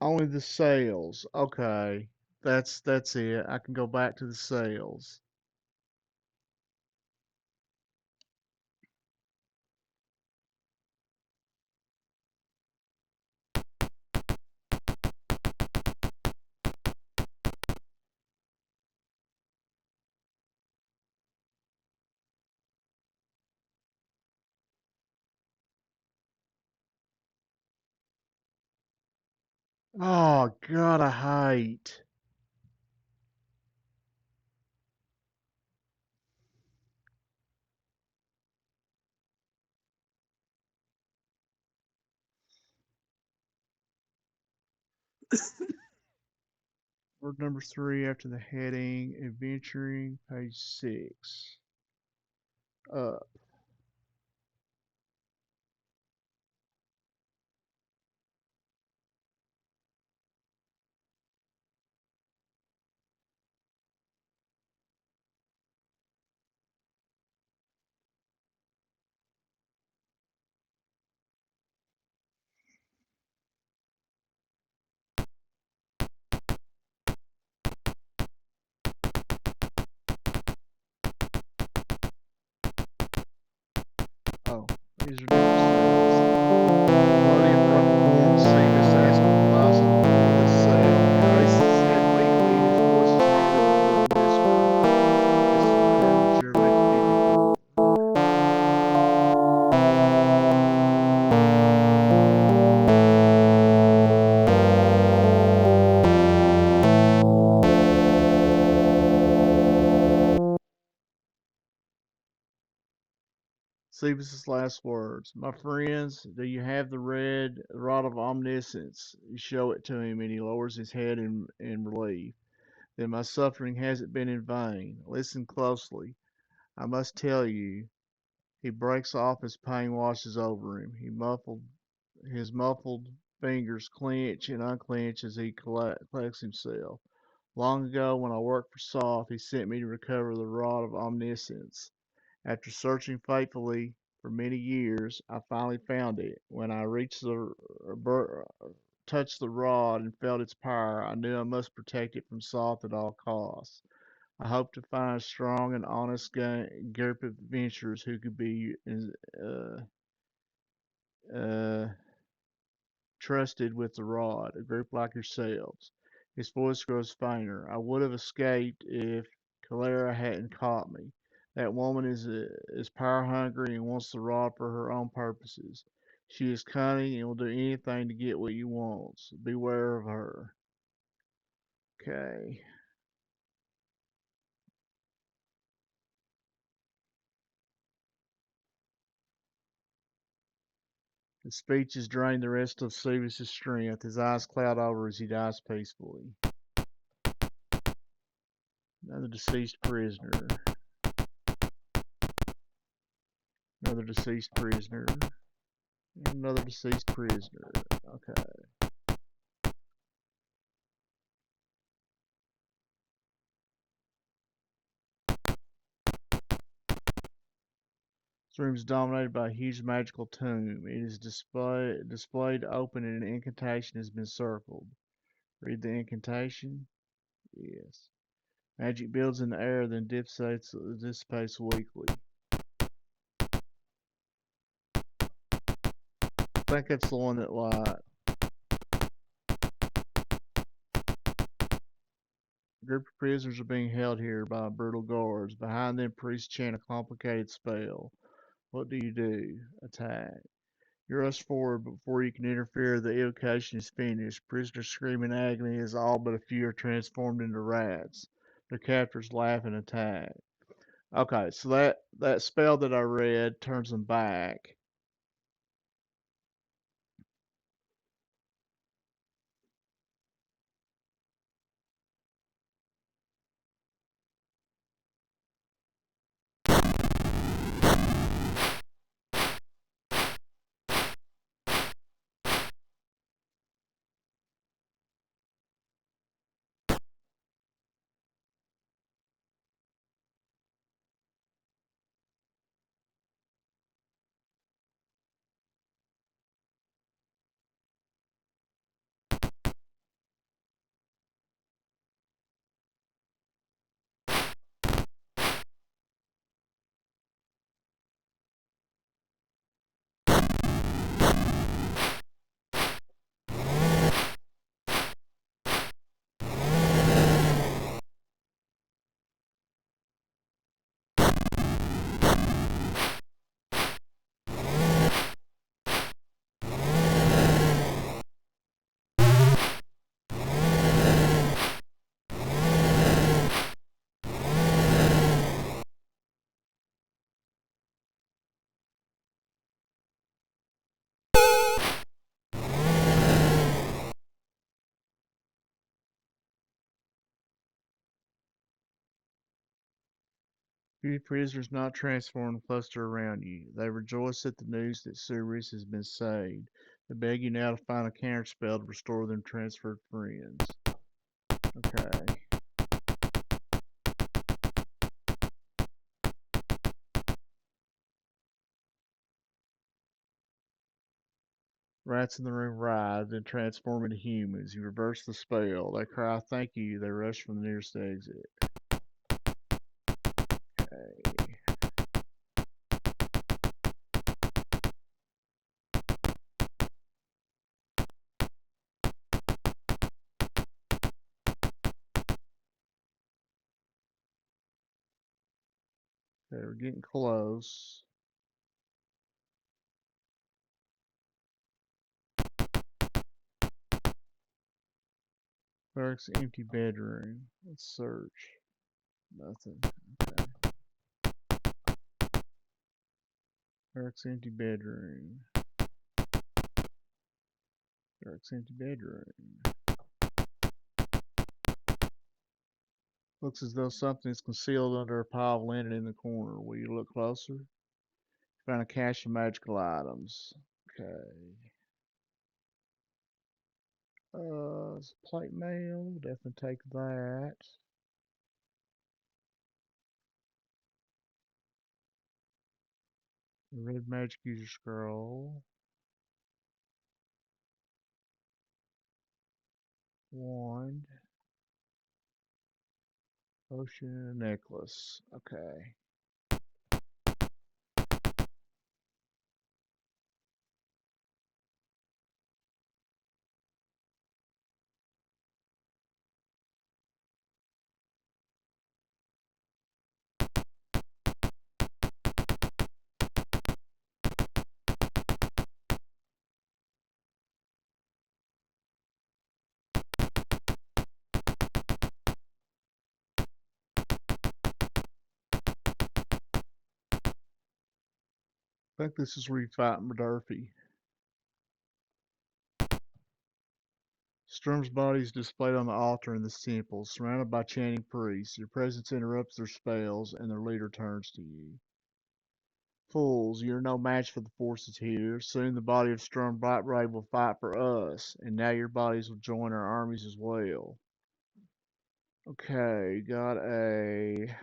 Only the sails. Okay. That's it. I can go back to the sails. Oh God, I hate. Word number 3 after the heading Adventuring, page 6. Up. Oh, these are different cells. Bloody and broken form, Seamus asked for advice on the floor of this cell. He raised his head weakly and his voice was harder than a whisper. This is the Colonel Gervais 54. Seabus's last words. My friends, do you have the red rod of omniscience? You show it to him, and he lowers his head in relief. Then my suffering hasn't been in vain. Listen closely. I must tell you. He breaks off as pain washes over him. His muffled fingers clench and unclench as he collects himself. Long ago, when I worked for Soth, he sent me to recover the rod of omniscience. After searching faithfully for many years, I finally found it. When I touched the rod and felt its power, I knew I must protect it from Soth at all costs. I hope to find a strong and honest group of adventurers who could be uh, uh, trusted with the rod, a group like yourselves. His voice grows fainter. I would have escaped if Clara hadn't caught me. That woman is power hungry and wants the rod for her own purposes. She is cunning and will do anything to get what you wants. Beware of her. Okay. His speech has drained the rest of Seavis's strength. His eyes cloud over as he dies peacefully. Another deceased prisoner. Another deceased prisoner. Another deceased prisoner. Okay. This room is dominated by a huge magical tomb. It is displayed open and an incantation has been circled. Read the incantation. Yes. Magic builds in the air, then dissipates weakly. I think that's the one that lied. A group of prisoners are being held here by brutal guards. Behind them, priests chant a complicated spell. What do you do? Attack. You rush forward, but before you can interfere, the evocation is finished. Prisoners scream in agony as all but a few are transformed into rats. Their captors laugh and attack. Okay, so that spell that I read turns them back. Few prisoners not transformed cluster around you. They rejoice at the news that Sirius has been saved. They beg you now to find a counterspell to restore them transferred friends. Okay. Rats in the room writhe, then transform into humans. You reverse the spell. They cry, thank you. They rush from the nearest exit. Okay. Okay, we're getting close. Cleric's empty bedroom. Let's search. Nothing. Okay. Cleric's empty bedroom. Cleric's empty bedroom. Looks as though something is concealed under a pile of linen in the corner. Will you look closer? Found a cache of magical items. Okay. It's plate mail. Definitely take that. The red magic user scroll. Wand. Potion necklace. Okay. I think this is where you fight Murderfy. Sturm's body is displayed on the altar in this temple, surrounded by chanting priests. Your presence interrupts their spells, and their leader turns to you. Fools, you're no match for the forces here. Soon the body of Sturm Brightblade will fight for us, and now your bodies will join our armies as well. Okay, got a...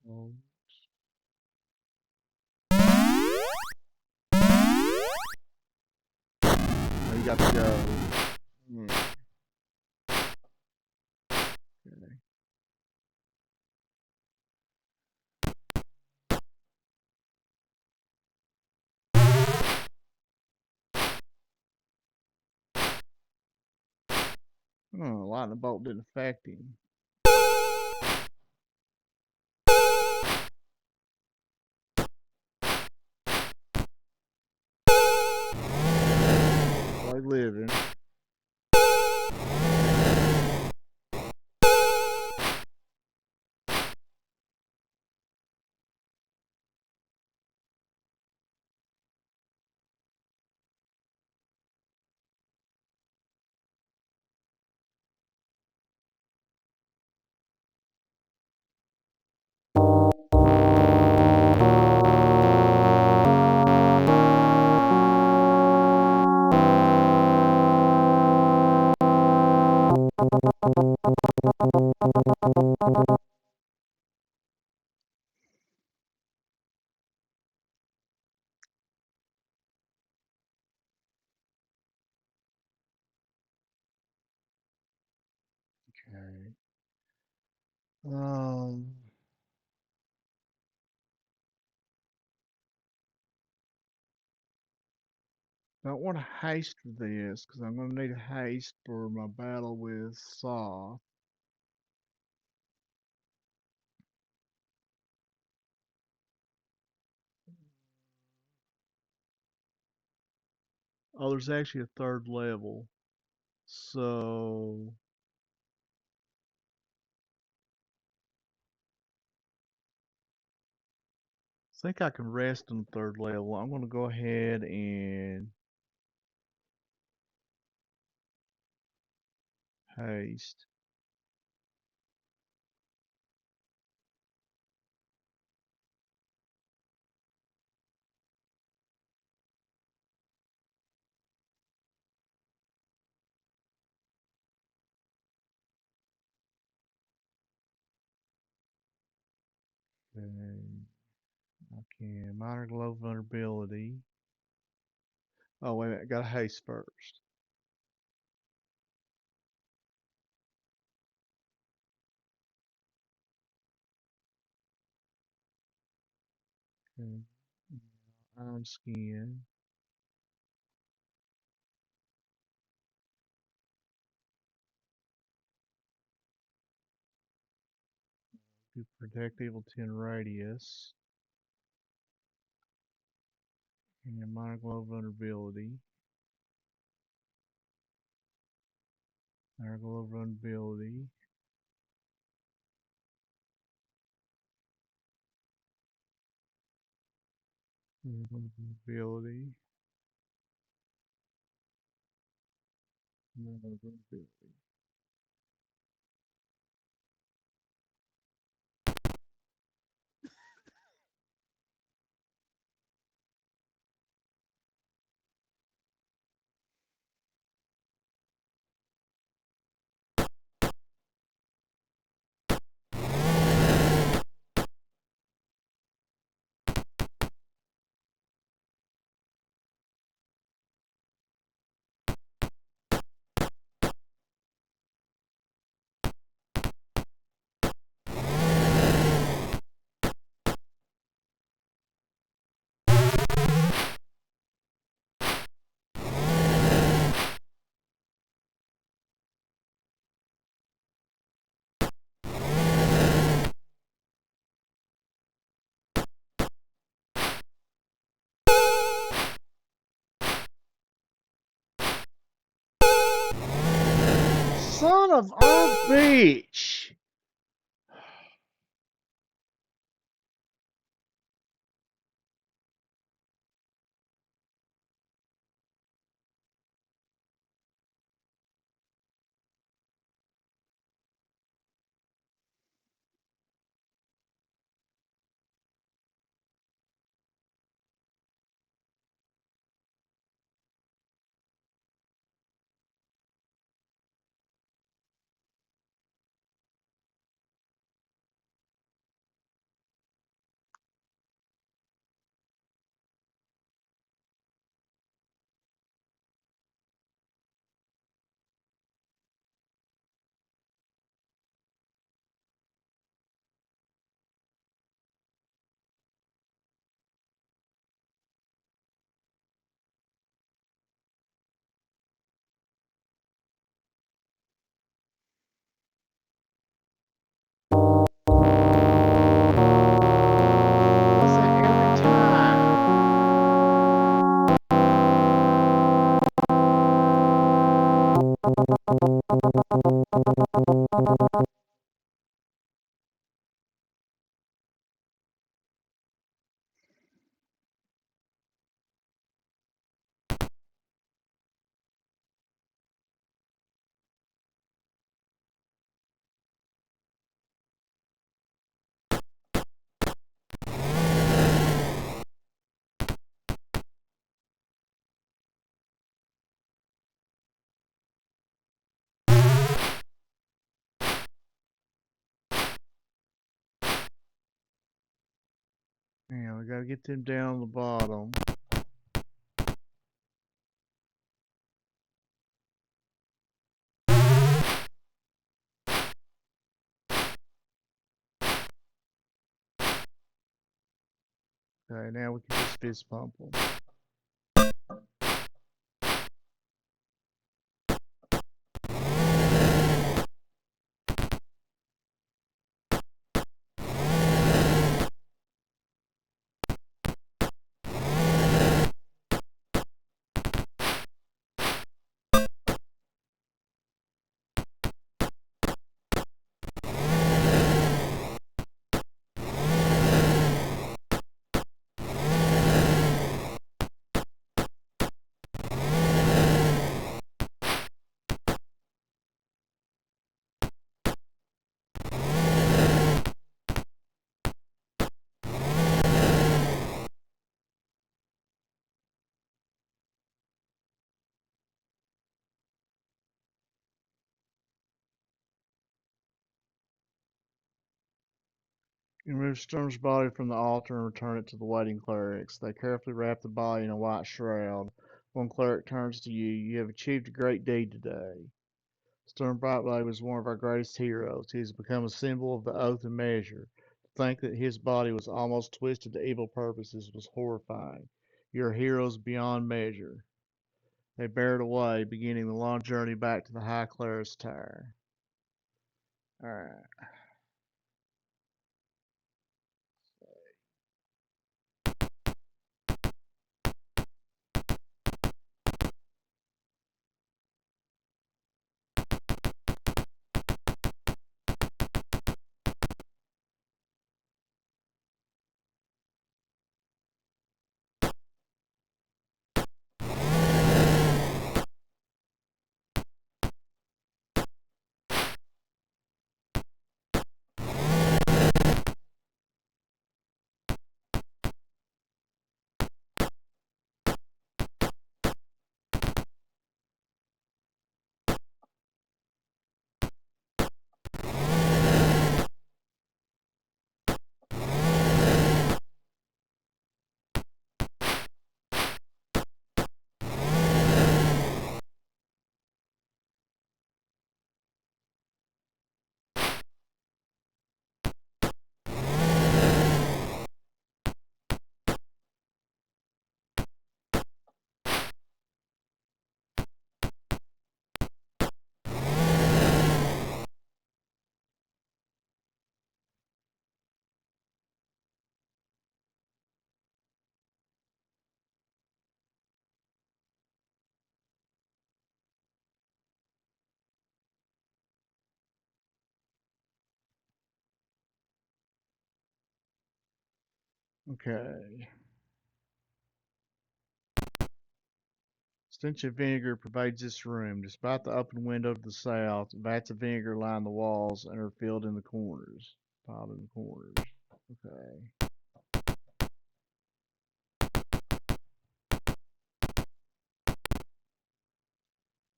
Oh, you got to go. Hmm, okay. Oh, lightning bolt didn't affect him. Like living. Okay. Um, don't want to haste for this because I'm going to need a haste for my battle with Soth. Oh, there's actually a third level. So, think I can rest on the third level. I'm going to go ahead and paste. Okay. I can minor glow vulnerability. Oh, wait a minute. Got to haste first. Okay. Iron skin. Do protect evil 10 radius. And minor glow vulnerability. Minor glow vulnerability. Vulnerability. Vulnerability. Son of a bitch! Does that every time? Yeah, we gotta get them down the bottom. Okay, now we can just fist pump them. You remove Sturm's body from the altar and return it to the waiting clerics. They carefully wrap the body in a white shroud. One cleric turns to you. You have achieved a great deed today. Sturm Brightblade was one of our greatest heroes. He has become a symbol of the oath and measure. To think that his body was almost twisted to evil purposes was horrifying. You are heroes beyond measure. They bear it away, beginning the long journey back to the High Clerist's Tower. Alright. Okay. Stench of vinegar pervades this room. Despite the open window to the south, vats of vinegar line the walls and are filled in the corners. Piled in the corners. Okay.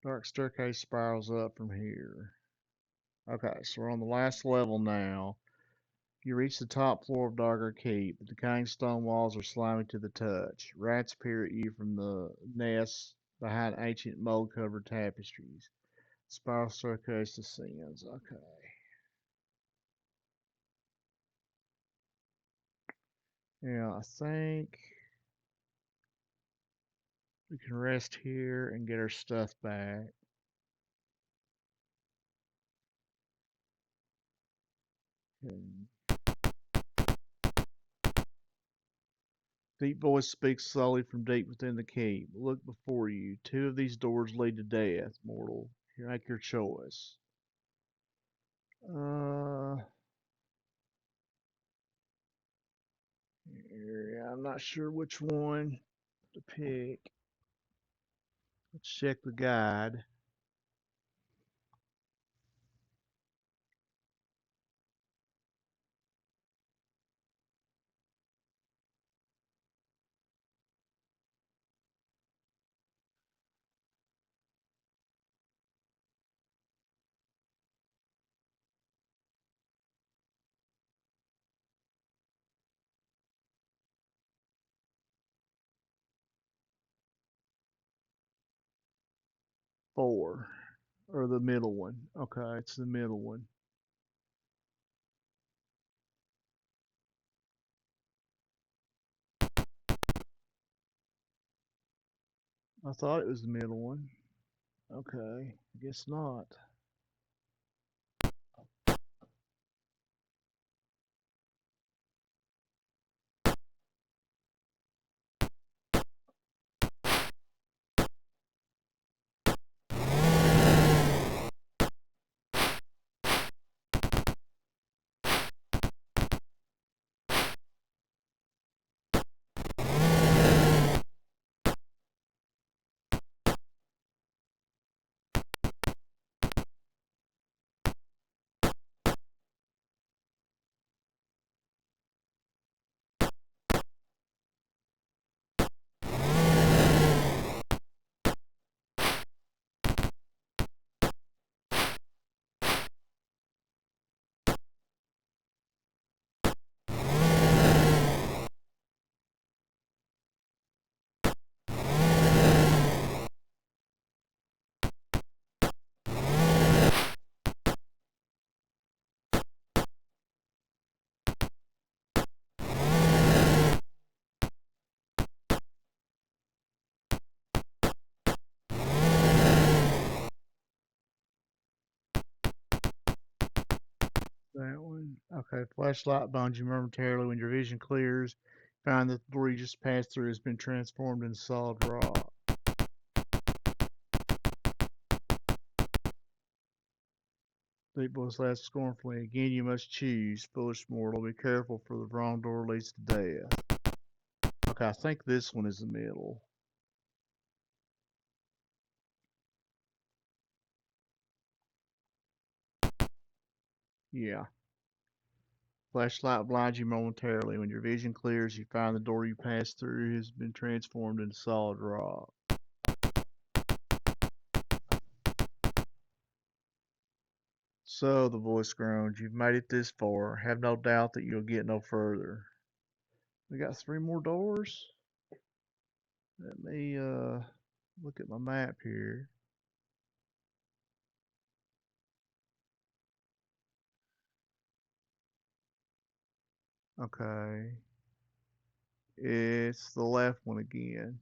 Dark staircase spirals up from here. Okay, so we're on the last level now. You reach the top floor of Dogger Keep. The decaying stone walls are slimy to the touch. Rats peer at you from the nests behind ancient mold-covered tapestries. Spiral staircase descends. Okay. Yeah, I think we can rest here and get our stuff back. Okay. Deep voice speaks slowly from deep within the keep. Look before you. Two of these doors lead to death, mortal. You make your choice. Uh, yeah, I'm not sure which one to pick. Let's check the guide. Four. Or the middle one. Okay, it's the middle one. I thought it was the middle one. Okay, I guess not. That one. Okay. Flashlight bonds you momentarily when your vision clears. Find that the door you just passed through has been transformed into solid rock. Deep voice laughs scornfully. Again, you must choose, foolish mortal. Be careful, for the wrong door leads to death. Okay, I think this one is the middle. Yeah. Flashlight blinds you momentarily. When your vision clears, you find the door you passed through has been transformed into solid rock. So, the voice groans, you've made it this far. Have no doubt that you'll get no further. We got 3 more doors. Let me look at my map here. Okay. It's the left one again.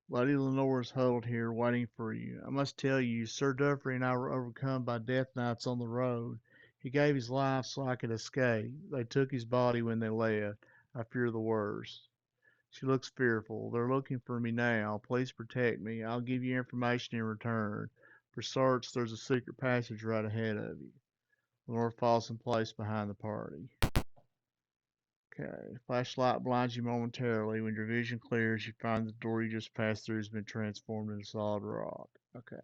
Lady Lenore is huddled here, waiting for you. I must tell you, Sir Duffy and I were overcome by death knights on the road. He gave his life so I could escape. They took his body when they left. I fear the worst. She looks fearful. They're looking for me now. Please protect me. I'll give you information in return. For certs, there's a secret passage right ahead of you. Lenore falls in place behind the party. Okay. Flashlight blinds you momentarily. When your vision clears, you find the door you just passed through has been transformed into solid rock. Okay.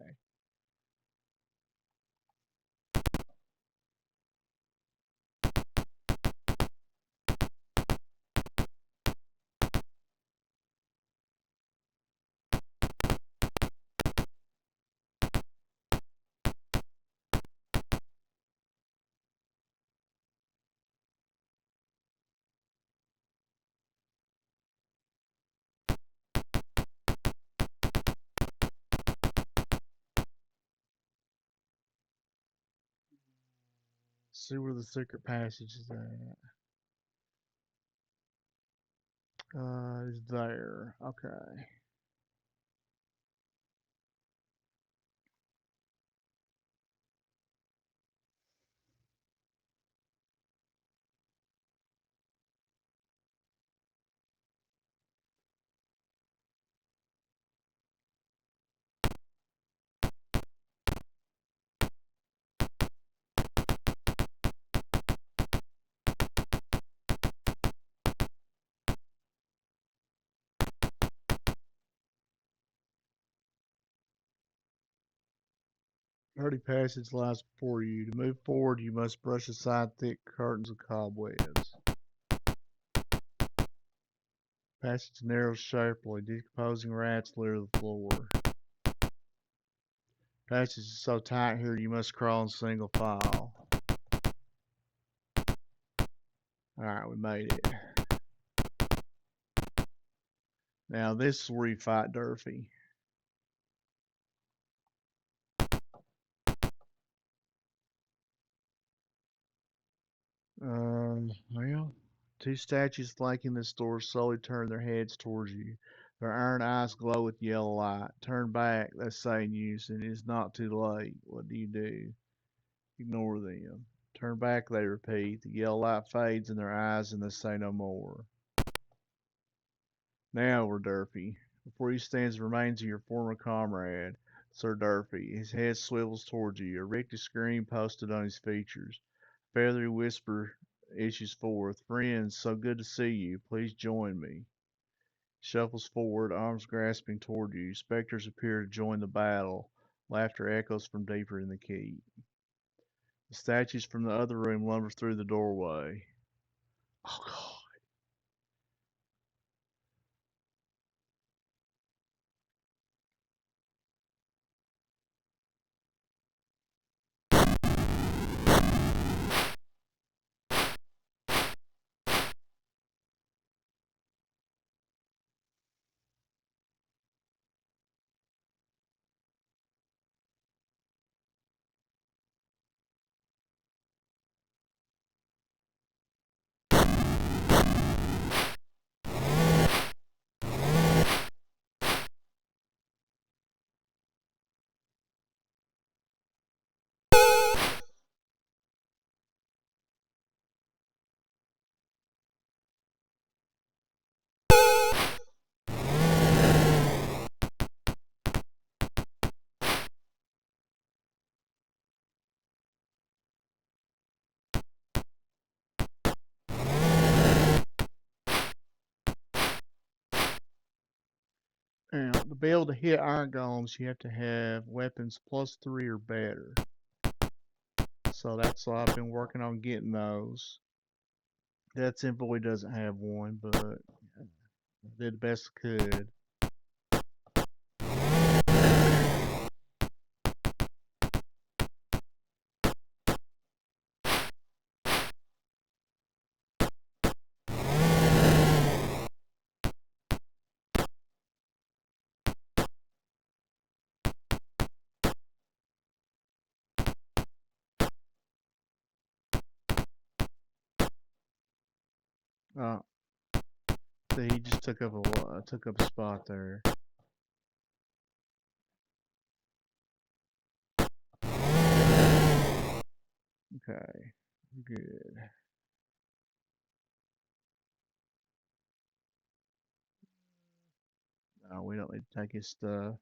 See where the secret passage is at. Is there. Okay. Dirty passage lies before you. To move forward, you must brush aside thick curtains of cobwebs. Passage narrows sharply. Decomposing rats litter the floor. Passage is so tight here you must crawl in single file. Alright, we made it. Now this is where you fight Durfee. Well, two statues flanking this door slowly turn their heads towards you. Their iron eyes glow with yellow light. Turn back, they say in unison. It is not too late. What do you do? Ignore them. Turn back, they repeat. The yellow light fades in their eyes and they say no more. Now we're Durfee. Before you stands the remains of your former comrade, Sir Durfee. His head swivels towards you, a rictus scream posted on his features. A feathery whisper issues forth. Friends, so good to see you. Please join me. Shuffles forward, arms grasping toward you. Spectres appear to join the battle. Laughter echoes from deeper in the keep. The statues from the other room lumber through the doorway. Oh, God. Now, to be able to hit iron golems, you have to have weapons +3 or better. So that's why I've been working on getting those. That Boy doesn't have one, but I did the best I could. Uh, see, he just took up a spot there. Okay, good. No, we don't need to take his stuff.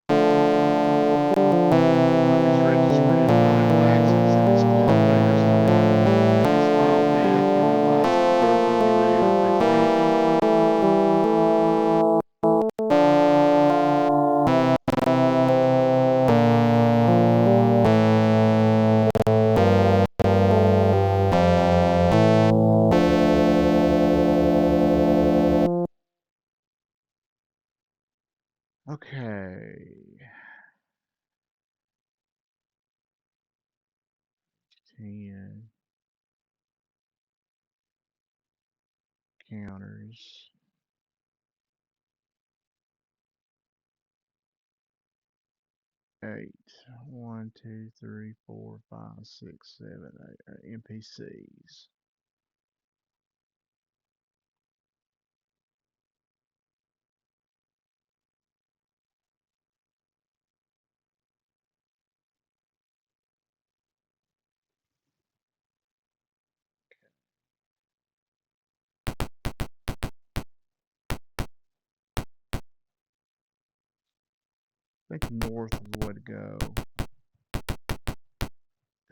Mark his registry of vital access and his clock fingers to read. His file path can realize the birth of you later. Make ready. Okay. 10 counters. 8. 1, 2, 3, 4, 5, 6, 7, 8 NPCs. I think north is the way to go.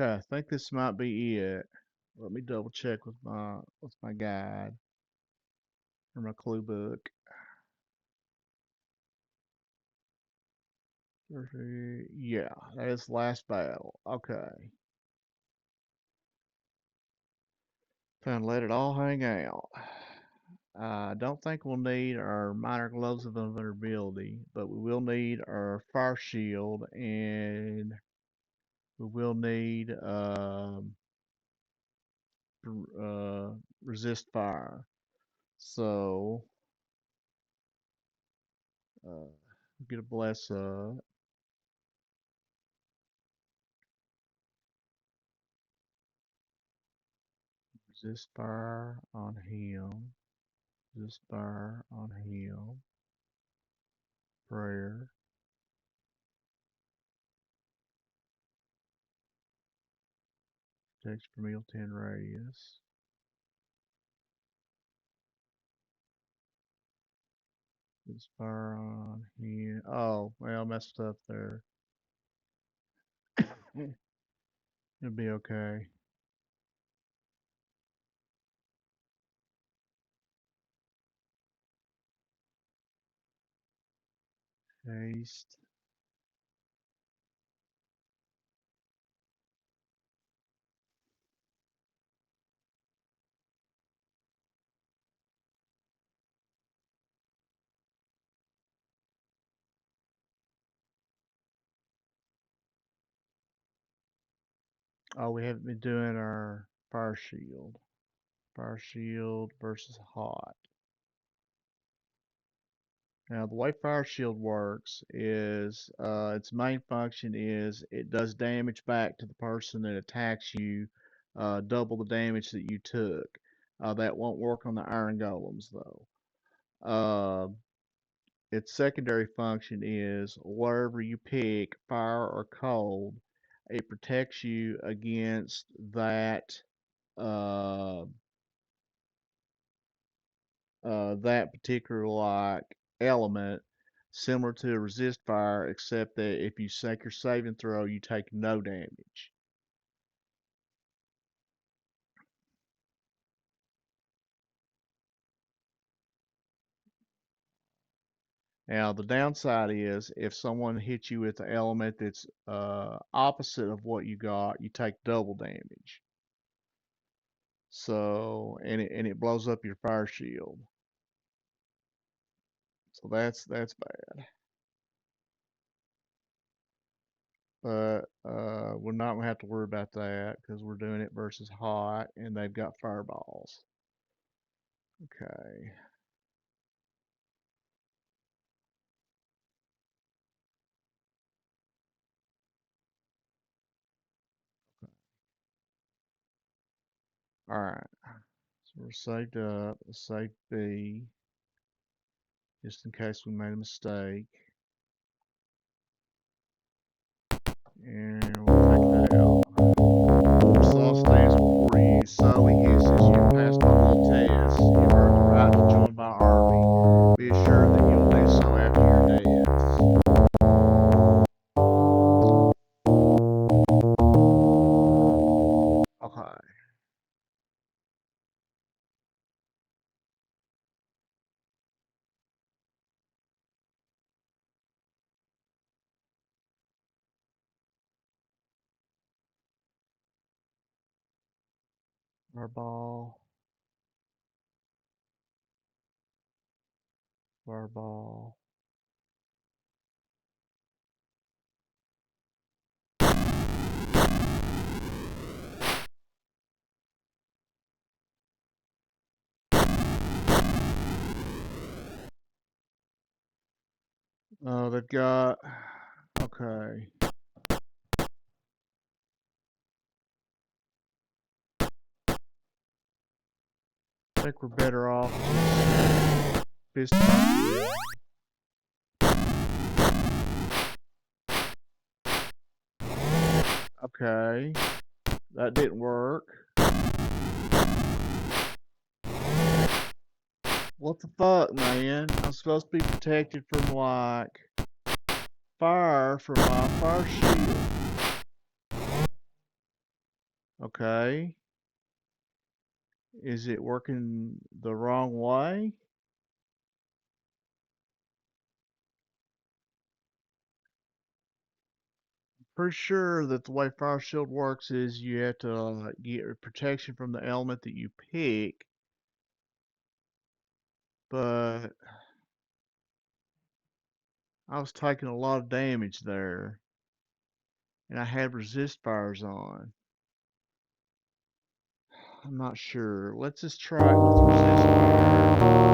Okay, I think this might be it. Let me double check with my guide or my clue book. Yeah, that is last battle. Okay. Time to let it all hang out. I don't think we'll need our minor gloves of invulnerability, but we will need our fire shield and we will need uh, resist fire. So uh, get a bless up. Resist fire on him. Resist fire on him. Prayer. Protects for meal 10 radius. Resist fire on him. Oh, well, I messed up there. It'll be okay. Haste. Oh, we haven't been doing our fire shield. Fire shield versus hot. Now, the way fire shield works is its main function is it does damage back to the person that attacks you, double the damage that you took. That won't work on the iron golems though. Uh, its secondary function is wherever you pick, fire or cold, it protects you against uh, that particular like element, similar to a resist fire, except that if you sink your saving throw, you take no damage. Now, the downside is if someone hits you with an element that's opposite of what you got, you take double damage. So, and it blows up your fire shield. So that's bad. But we're not gonna have to worry about that because we're doing it versus hot, and they've got fireballs. Okay. All right. So we're saved up. Let's save B just in case we made a mistake. And we'll take that out. SOth stands for you. So he hisses, you passed my little test. You've earned the right to join my army. Be assured that you'll do so after your deaths. Okay. Fireball. Fireball. Oh, they've got. Okay. I think we're better off just fist bumping. Okay. That didn't work. What the fuck, man? I'm supposed to be protected from, like, fire from my fire shield. Okay. Is it working the wrong way? Pretty sure that the way fire shield works is you have to get protection from the element that you pick, but I was taking a lot of damage there, and I had resist fires on. I'm not sure. Let's just try it with resist fire.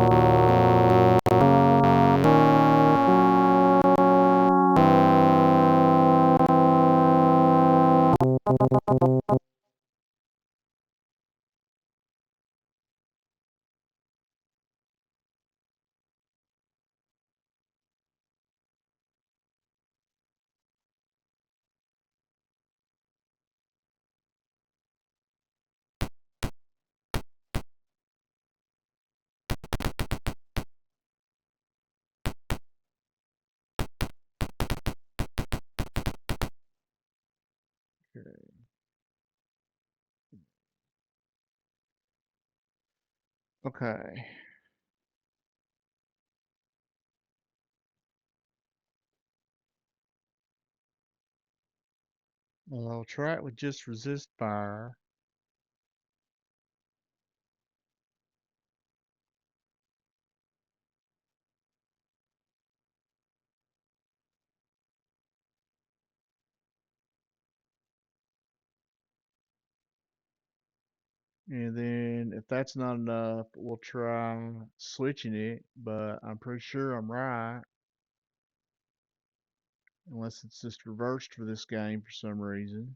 Okay. Okay. Well, I'll try it with just resist fire. And then if that's not enough, we'll try switching it, but I'm pretty sure I'm right. Unless it's just reversed for this game for some reason.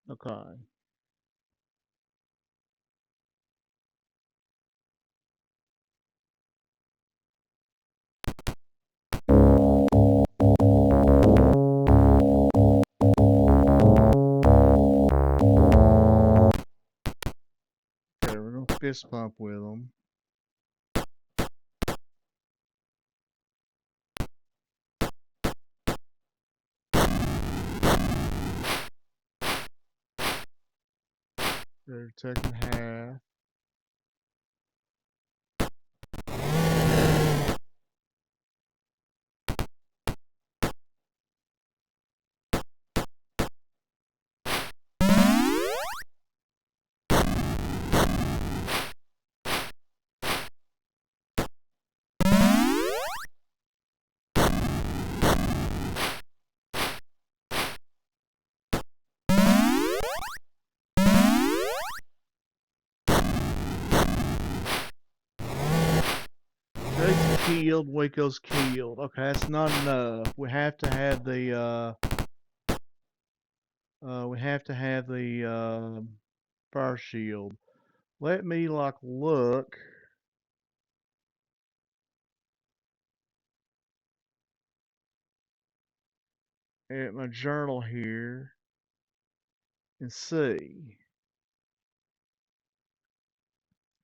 Okay. Okay, we're gonna fist pump with them. They're taking half. Jake's killed, Waco's killed. Okay, that's not enough. We have to have the fire shield. Let me like look at my journal here and see,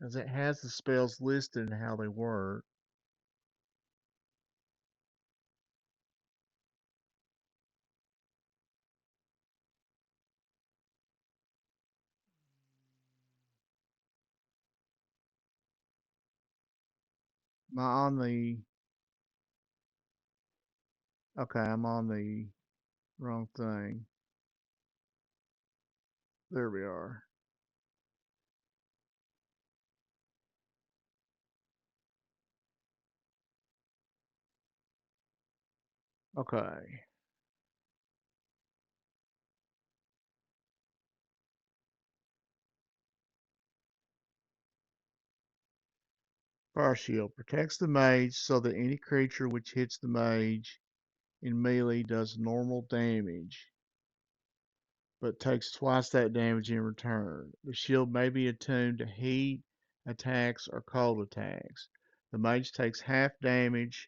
as it has the spells listed and how they work. Am I on the? Okay, I'm on the wrong thing. There we are. Okay. Fire shield protects the mage so that any creature which hits the mage in melee does normal damage, but takes twice that damage in return. The shield may be attuned to heat attacks or cold attacks. The mage takes half damage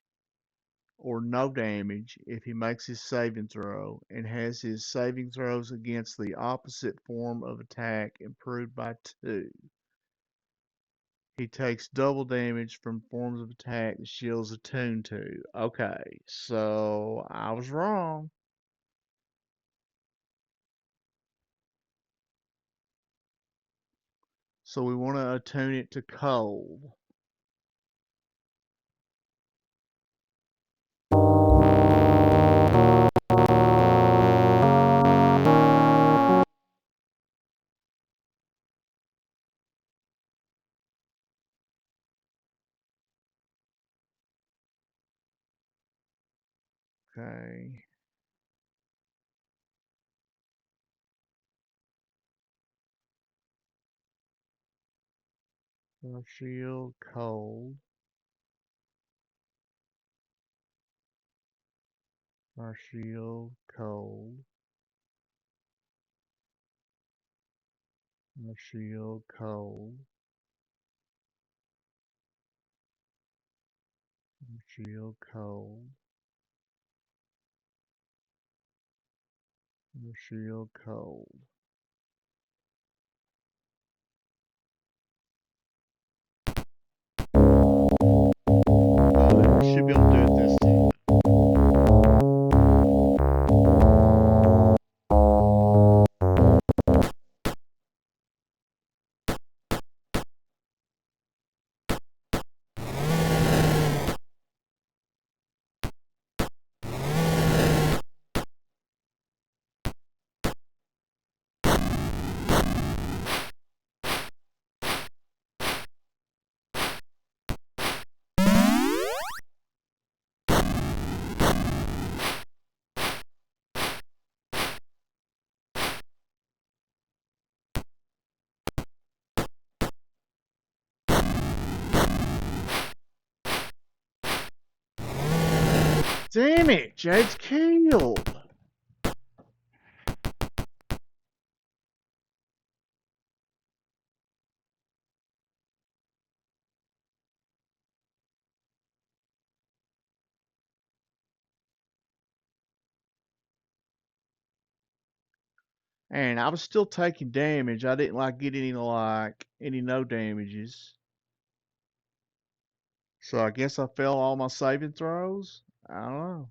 or no damage if he makes his saving throw and has his saving throws against the opposite form of attack improved by 2. He takes double damage from forms of attack the shield's attuned to. Okay, so I was wrong. So we want to attune it to cold. Okay. Shield cold. Shield cold. Shield cold. Shield cold. Shield cold. We should be able to do it this time. Damn it, Jade's killed. And I was still taking damage. I didn't like get any no damages. So I guess I failed all my saving throws. I don't know.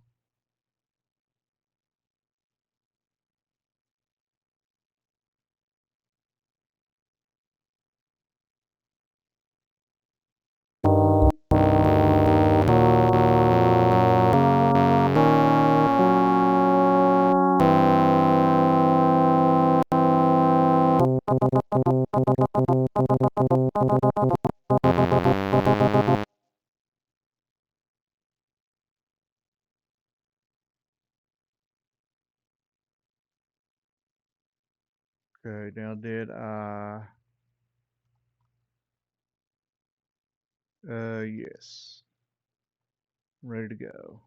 Okay, now did I? Yes. Ready to go.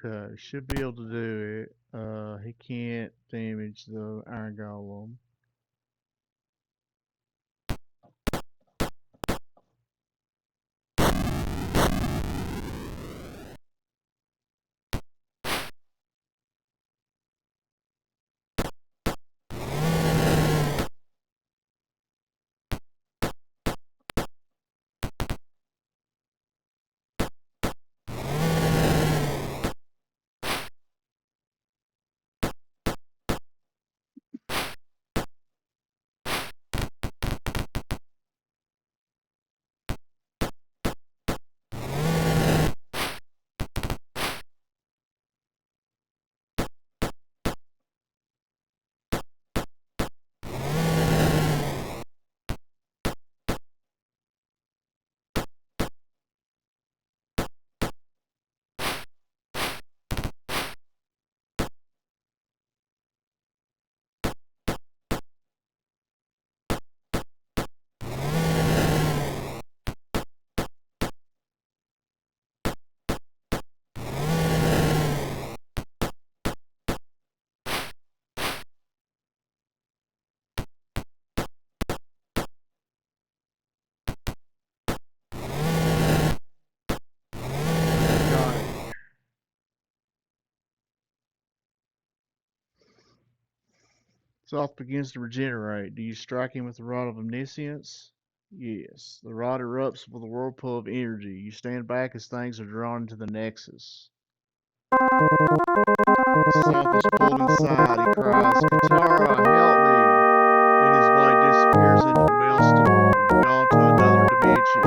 Okay, should be able to do it. He can't damage the iron golem. Got it. Soth begins to regenerate. Do you strike him with the rod of omniscience? Yes. The rod erupts with a whirlpool of energy. You stand back as things are drawn into the nexus. Soth is pulled inside. He cries, Katara, help me! Then his blade disappears into the maelstrom, gone to another dimension.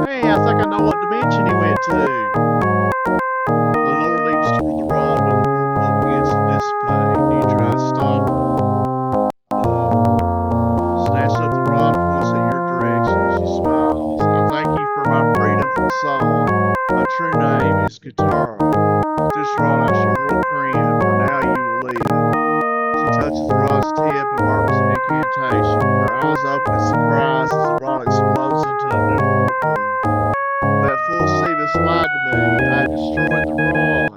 Hey, I think I know what dimension he went to. Lenore leaps toward the rod when the whirlpool begins to dissipate. Do you try to stop her? No. Snatches up the rod and points at your direction. She smiles. I thank you for my freedom from soth. My true name is Katara. With this rod I shall rule Krynn, for now you will live. She touches the rod's tip and murmurs an incantation. Her eyes open in surprise as the rod explodes into a new whirlpool. That fool Sevis lied to me. I destroyed the rod.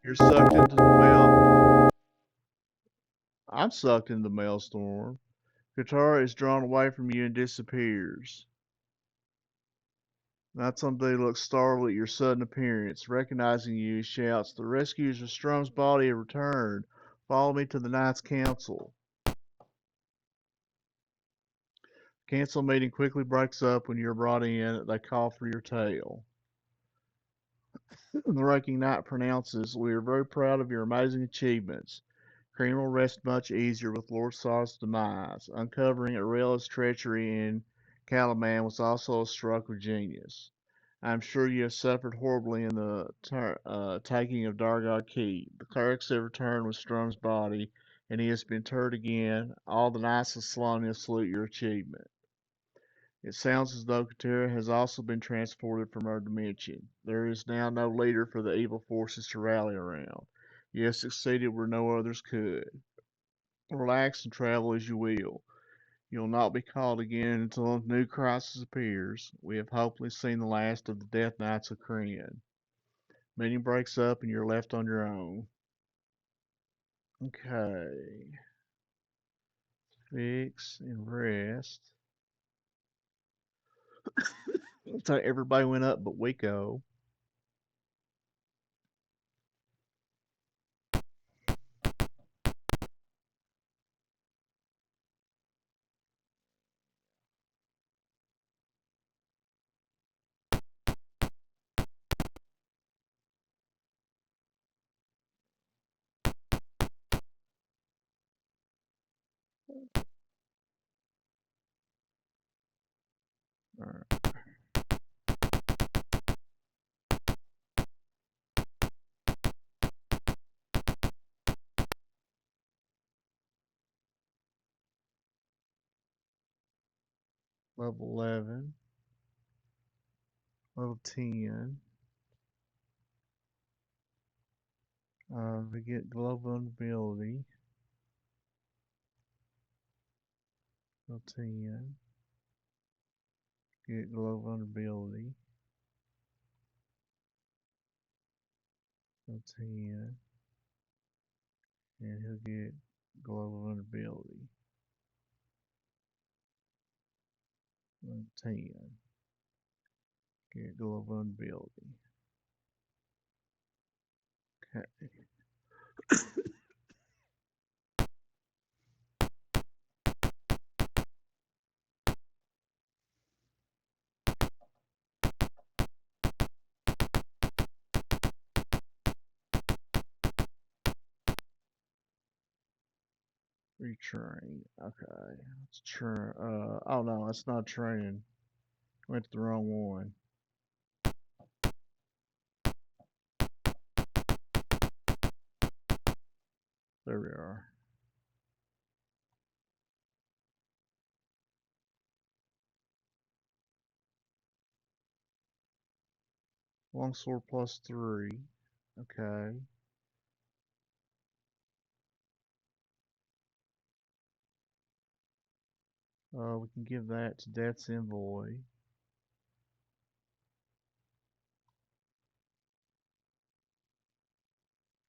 You're sucked into the mail. I'm sucked into the maelstrom. Katara is drawn away from you and disappears. Not somebody looks startled at your sudden appearance. Recognizing you, he shouts, The rescuers of Strum's body have returned. Follow me to the Knights' Council. Council meeting quickly breaks up when you're brought in. They call for your tale. The ranking knight pronounces, We are very proud of your amazing achievements. Krynn will rest much easier with Lord Saw's demise. Uncovering Aurella's treachery in Calaman was also a stroke of genius. I'm sure you have suffered horribly in the taking of Dargod Keep. The clerics have returned with Strum's body, and he has been interred again. All the knights of Salonia salute your achievement. It sounds as though Katera has also been transported from our dimension. There is now no leader for the evil forces to rally around. You have succeeded where no others could. Relax and travel as you will. You'll not be called again until a new crisis appears. We have hopefully seen the last of the Death Knights of Krynn. Meeting breaks up and you're left on your own. Okay. Fix and rest. So everybody went up but Waco. Alright. Level 11. Level 10. We get global vulnerability. Level 10. Get global vulnerability. Level 10. And he'll get global vulnerability. Level 10. Get global vulnerability. Okay. Retrain. Okay. Let's train. Oh no, that's not training. Went to the wrong one. There we are. Longsword +3. Okay. We can give that to Death's Envoy.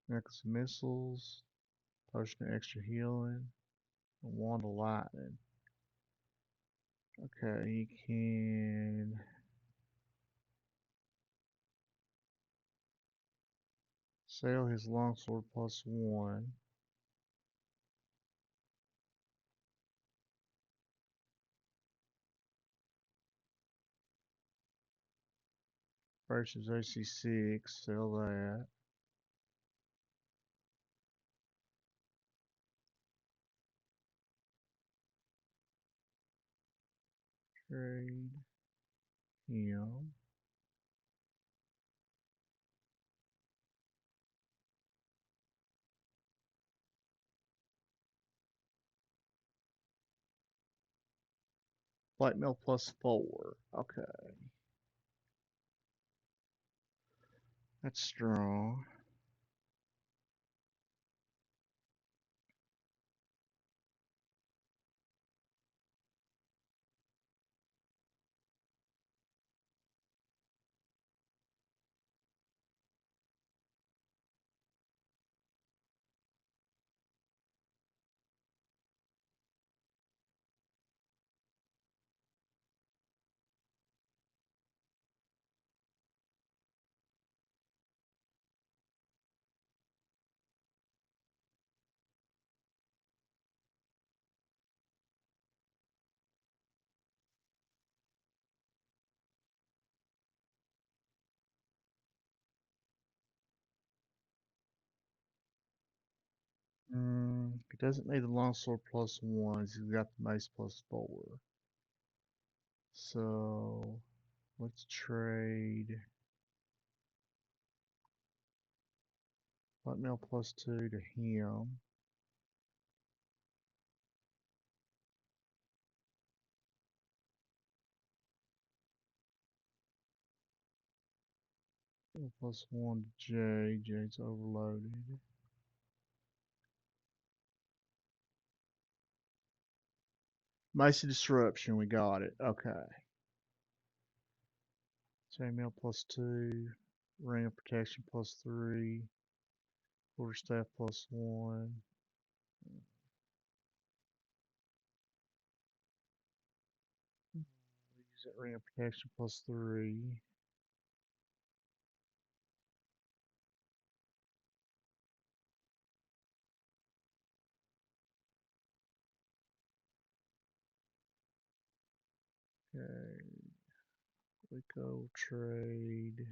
Necklace of Missiles. Potion of Extra Healing. A Wand of Lightning. Okay, he can sell his longsword +1. Versus AC6. Sell that. Trade him. Blackmail +4. Okay, that's strong. He doesn't need the longsword +1. He's got the mace +4. So Let's trade blackmail +2 to him. +1 to J. J's overloaded. Macy disruption, we got it. Okay. Chainmail +2. Ring of protection +3. Quarterstaff +1. Use that ring of protection +3. Okay. Rico trade.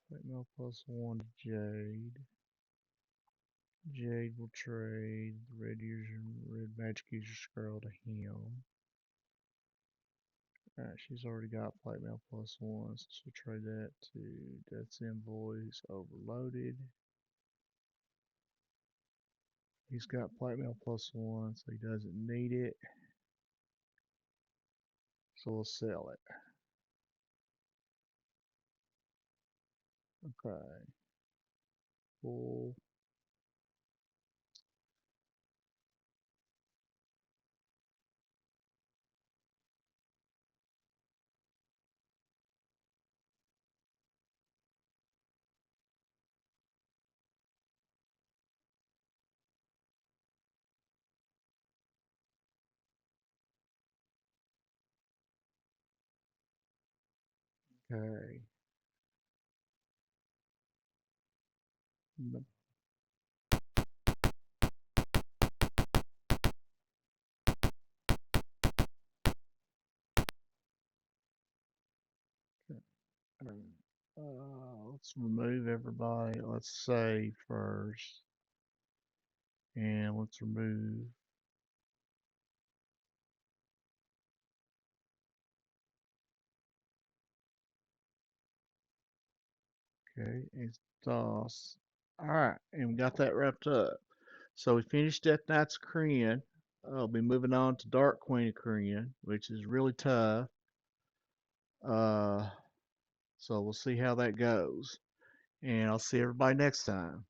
Blackmail +1 to Jade. Jade will trade the red magic user scroll to him. Alright, she's already got Blackmail +1, so she'll trade that to Death's Invoice overloaded. He's got Blackmail +1, so he doesn't need it. So we'll sell it. Okay. Full. Okay. Let's remove everybody. Let's save first. And let's remove. Okay, it's DOS. Alright, and we got that wrapped up. So we finished Death Knight's Krynn. I'll be moving on to Dark Queen of Krynn, which is really tough. Uh, so we'll see how that goes. And I'll see everybody next time.